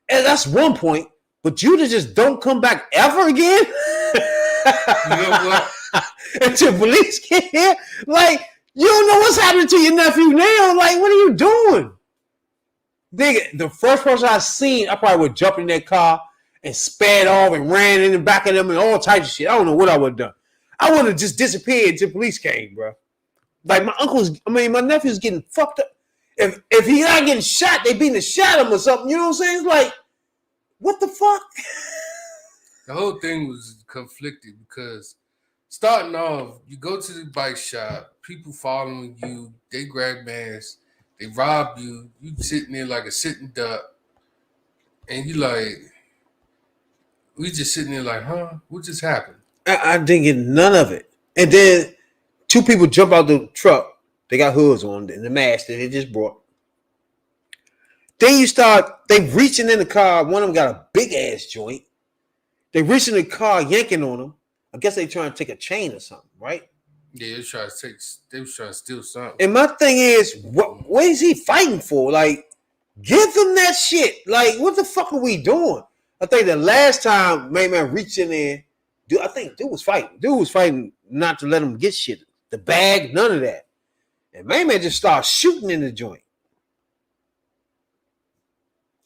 And that's one point. But you just don't come back ever again? You know what? Until police get here? Like, you don't know what's happening to your nephew now. Like, what are you doing? Nigga, the first person I seen, I probably would jump in that car and sped off and ran in the back of them and all types of shit. I don't know what I would have done. I would have just disappeared until police came, bro. Like, my nephew's getting fucked up. If he not getting shot, they beating the shot him or something. You know what I'm saying? It's like, what the fuck? The whole thing was conflicted because starting off, you go to the bike shop, people following you, they grab masks, they rob you, you sitting there like a sitting duck, and you like, we just sitting there like, huh? What just happened? I didn't get none of it. And then two people jump out the truck. They got hoods on and the mask that they just brought. Then they reaching in the car. One of them got a big ass joint. They reaching in the car, yanking on them. I guess they trying to take a chain or something, right? Yeah, they was trying to steal something. And my thing is, what is he fighting for? Like, give them that shit. Like, what the fuck are we doing? I think the last time man reached in there, I think dude was fighting. Dude was fighting not to let him get shit. The bag, none of that. And man just started shooting in the joint.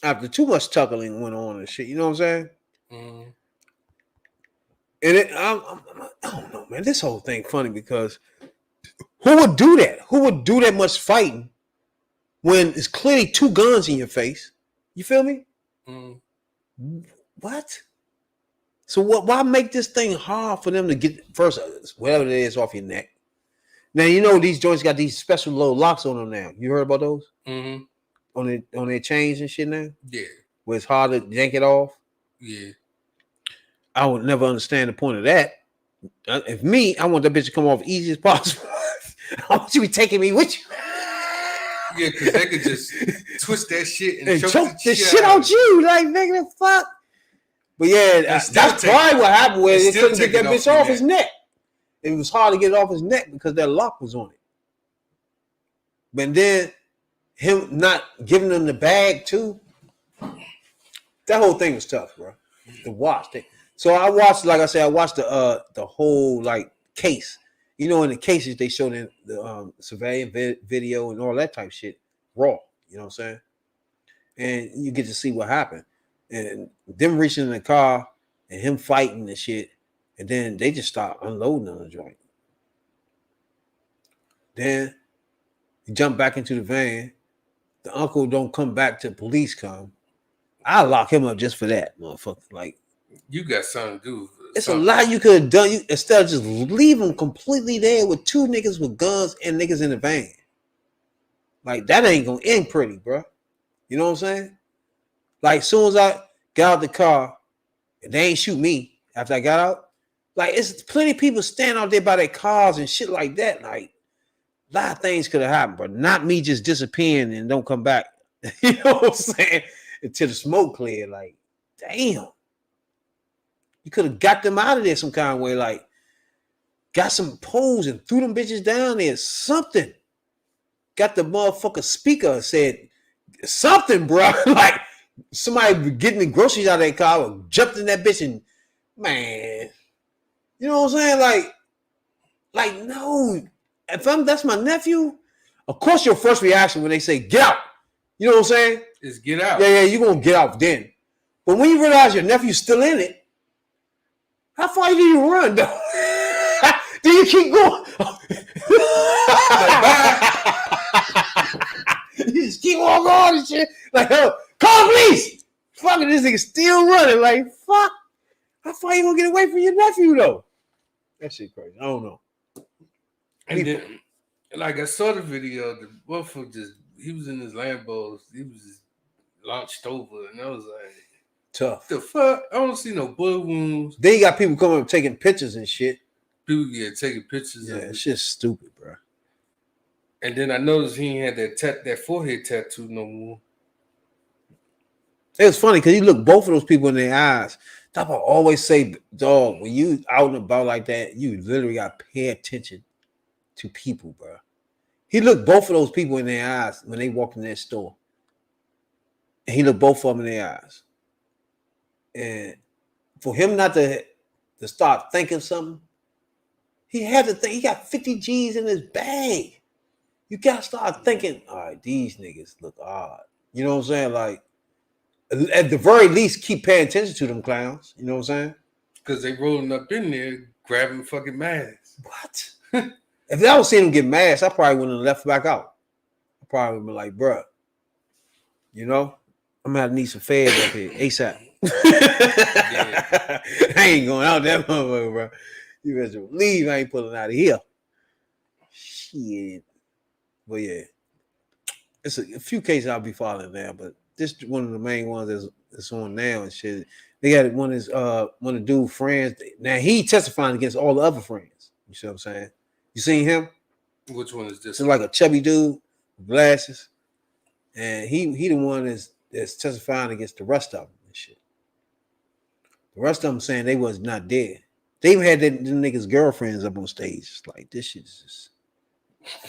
After too much tuckling went on and shit, you know what I'm saying? Mm-hmm. And I don't know, man. This whole thing funny because who would do that? Who would do that much fighting when it's clearly two guns in your face? You feel me? Mm-hmm. What? So why make this thing hard for them to get first whatever it is off your neck? Now you know these joints got these special little locks on them now. You heard about those? Mm-hmm. On their chains and shit now? Yeah. Where it's hard to yank it off? Yeah. I would never understand the point of that. If me, I want that bitch to come off easy as possible. I want you to be taking me with you. Yeah, because they could just twist that shit and choke the shit out you. Like, nigga, fuck. But yeah, that's probably what happened where they couldn't get that bitch off his neck. It was hard to get it off his neck because that lock was on it. But then him not giving them the bag too. That whole thing was tough, bro. To watch. So I watched, like I said, the whole like case. You know, in the cases they showed in the surveillance video and all that type of shit raw. You know what I'm saying? And you get to see what happened. And them reaching in the car and him fighting and shit. And then they just start unloading on the joint. Then he jumped back into the van. The uncle don't come back till police come. I'll lock him up just for that, motherfucker. Like, you got something to do. It's a lot you could have done. Instead of just leave him completely there with two niggas with guns and niggas in the van. Like, that ain't gonna end pretty, bro. You know what I'm saying? Like, as soon as I got out the car, and they ain't shoot me after I got out. Like, it's plenty of people standing out there by their cars and shit like that. Like, a lot of things could have happened, but not me just disappearing and don't come back. You know what I'm saying? Until the smoke cleared. Like, damn. You could have got them out of there some kind of way. Like, got some poles and threw them bitches down there. Something. Got the motherfucker speaker said something, bro. Like, somebody getting the groceries out of their car or jumped in that bitch and man, you know what I'm saying? Like no. If that's my nephew, of course your first reaction when they say get out, you know what I'm saying? Is get out. Yeah, you're gonna get out then. But when you realize your nephew's still in it, how far do you run though? Do you keep going? You just keep on going and shit. Like, oh, call police! Fucking this nigga still running. Like, fuck. How far you gonna get away from your nephew though? That shit crazy. I don't know. And then, like I saw the video, the motherfucker he was in his Lambos, he was just launched over, and I was like, tough. The fuck? I don't see no bullet wounds. Then you got people coming up taking pictures and shit. People taking pictures. Yeah, it's just stupid, bro. And then I noticed he ain't had that forehead tattoo no more. It was funny because he looked both of those people in their eyes. I always say, dog, when you out and about like that, you literally got to pay attention to people, bro. He looked both of those people in their eyes when they walked in that store. And he looked both of them in their eyes. And for him not to start thinking something, he had to think. He got 50 G's in his bag. You got to start thinking, all right, these niggas look odd. You know what I'm saying? Like, at the very least, keep paying attention to them clowns. You know what I'm saying? Because they rolling up in there, grabbing fucking masks. What? If I was seeing them get masks, I probably wouldn't have left back out. I probably would have been like, bruh, you know, I'm going to need some feds up here ASAP. Yeah. I ain't going out that motherfucker, bro. You better leave. I ain't pulling out of here. Shit. But yeah, it's a few cases I'll be following now, but this is one of the main ones that's on now and shit. They got one of the dude friends. Now he testifying against all the other friends. You see what I'm saying? You seen him? Which one is this? It's like a chubby dude with glasses, and he the one that's testifying against the rest of them and shit. The rest of them saying they was not dead. They even had them niggas' girlfriends up on stage. It's like this shit is just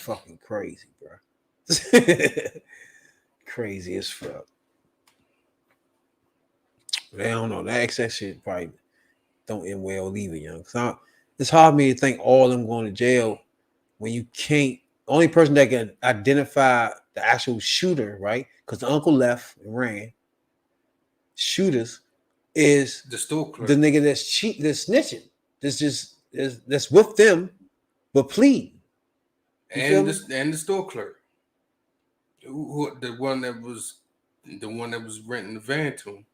fucking crazy, bro. Crazy as fuck. But I don't know. That shit probably don't end well leaving, young. It's hard for me to think all of them going to jail when you can't. Only person that can identify the actual shooter, right? Because the uncle left and ran. Shooters is the store clerk. The nigga that's snitching. That's with them, but plead. And the store clerk. The one that was renting the van to him.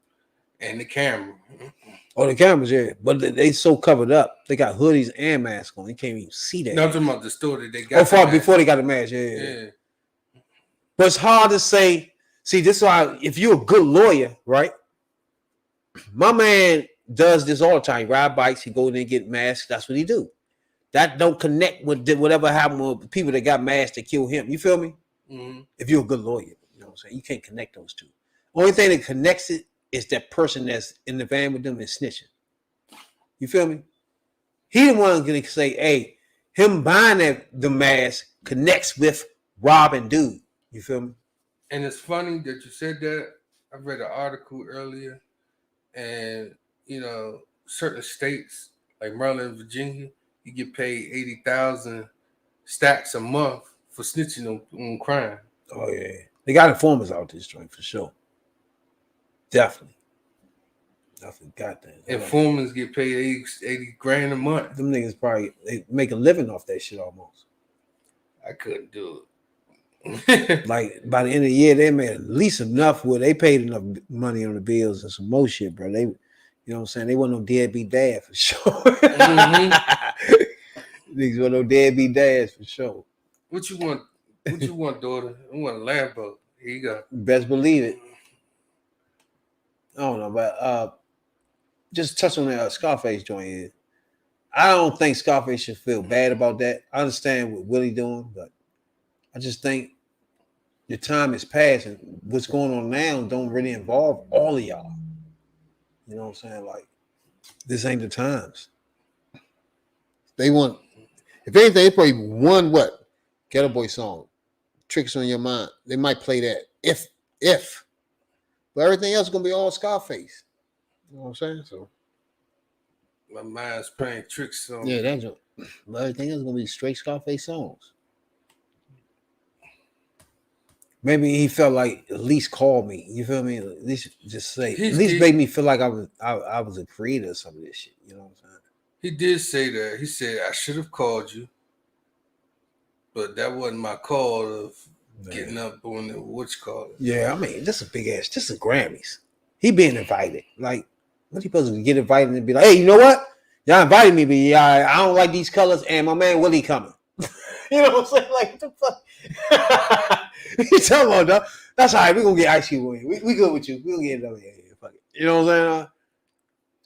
And the camera. Oh, the cameras, yeah. But they so covered up. They got hoodies and masks on. You can't even see that. No, I'm talking about the store that they got. Before they got the mask, yeah. But it's hard to say. See, this is why if you're a good lawyer, right? My man does this all the time. He ride bikes, he go in there and get masks. That's what he do. That don't connect with whatever happened with people that got masks that kill him. You feel me? Mm-hmm. If you're a good lawyer, you know what I'm saying? You can't connect those two. Only thing that connects it is that person that's in the van with them is snitching. You feel me? He the one gonna say, hey, him buying the mask connects with robbing dude. You feel me? And it's funny that you said that. I read an article earlier, and certain states like Maryland, Virginia, you get paid 80,000 stacks a month for snitching on crime. Oh yeah, they got informers out this joint for sure. Definitely. Got that. Informants get paid 80 grand a month. Them niggas they make a living off that shit almost. I couldn't do it. Like by the end of the year, they made at least enough where they paid enough money on the bills and some more shit, bro. They, you know what I'm saying? They wasn't no deadbeat dad for sure. Mm-hmm. Niggas wasn't no deadbeat dads for sure. What you want? What you want, daughter? I want a Lambo. Here you go. Best believe it. I don't know, but just touch on that Scarface joint here. I don't think Scarface should feel bad about that. I understand what Willie doing, but I just think your time is past and what's going on now don't really involve all of y'all. You know what I'm saying? Like, this ain't the times. They want, if anything, they probably one what? Ghetto Boy song, Tricks on Your Mind. They might play that if But everything else is gonna be all Scarface. You know what I'm saying? So my mind's playing tricks on. yeah, that's what. But everything else is gonna be straight Scarface songs. Maybe he felt like at least call me. You feel me? At least just say. At least made me feel like I was a creator of some of this shit. You know what I'm saying? He did say that. He said I should have called you, but that wasn't my call of getting up on the what's called. Yeah, I mean, this is a big ass. This is Grammys. He being invited. Like, what he supposed to get invited and be like, hey, you know what? Y'all invited me, but yeah, I don't like these colors, and my man Willie coming. You know what I'm saying? Like, what the fuck? You tell me, dog. That's all right. We're gonna get Ice Cube. We good with you. We're gonna get it over here. Fuck it. You know what I'm saying?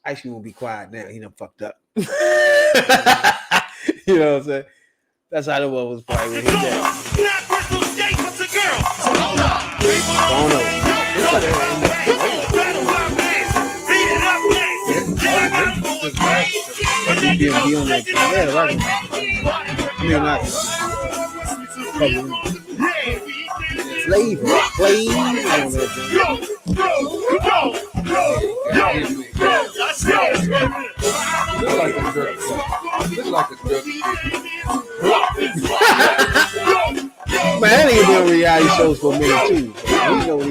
Ice Cube will be quiet now. He done fucked up. You know what I'm saying? That's how the one was probably when he did. Flavor on that thing. Man, that nigga been on reality shows for a minute too. We know what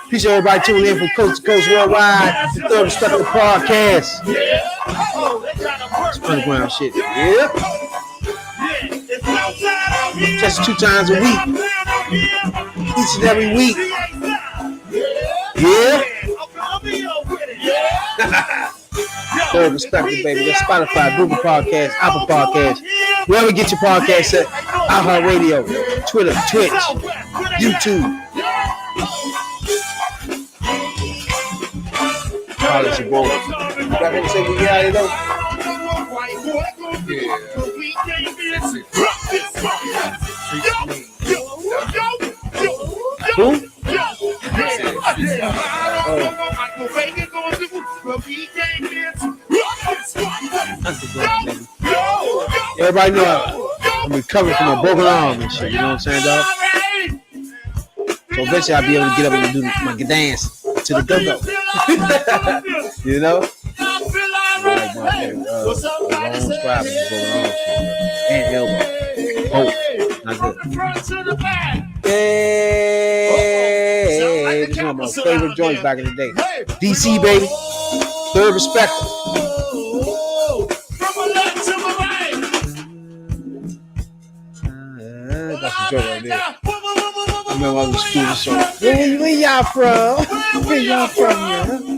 Appreciate everybody tuning in from coast to coast worldwide. Third Respectful Podcast. It's underground shit. Yeah. Just 2 times a week. Each and every week. Yeah. Third Respectful, baby. That's Spotify, Google Podcast, Apple Podcast. Wherever you get your podcast at. iHeartRadio, Twitter, Twitch, YouTube. College your boy. You got anything to say we get out of though? Who? Everybody know I'm recovering from a broken arm and shit. You know what I'm saying, dog? So eventually I'll be able to get up and do my dance to the go-go. You know? Long strap and elbow. Oh, not good. Hey, this is one of my favorite joints back in the day. DC, baby. Third Respectful. That's a joke right there. I remember I was school, so where y'all from? Where y'all from, man?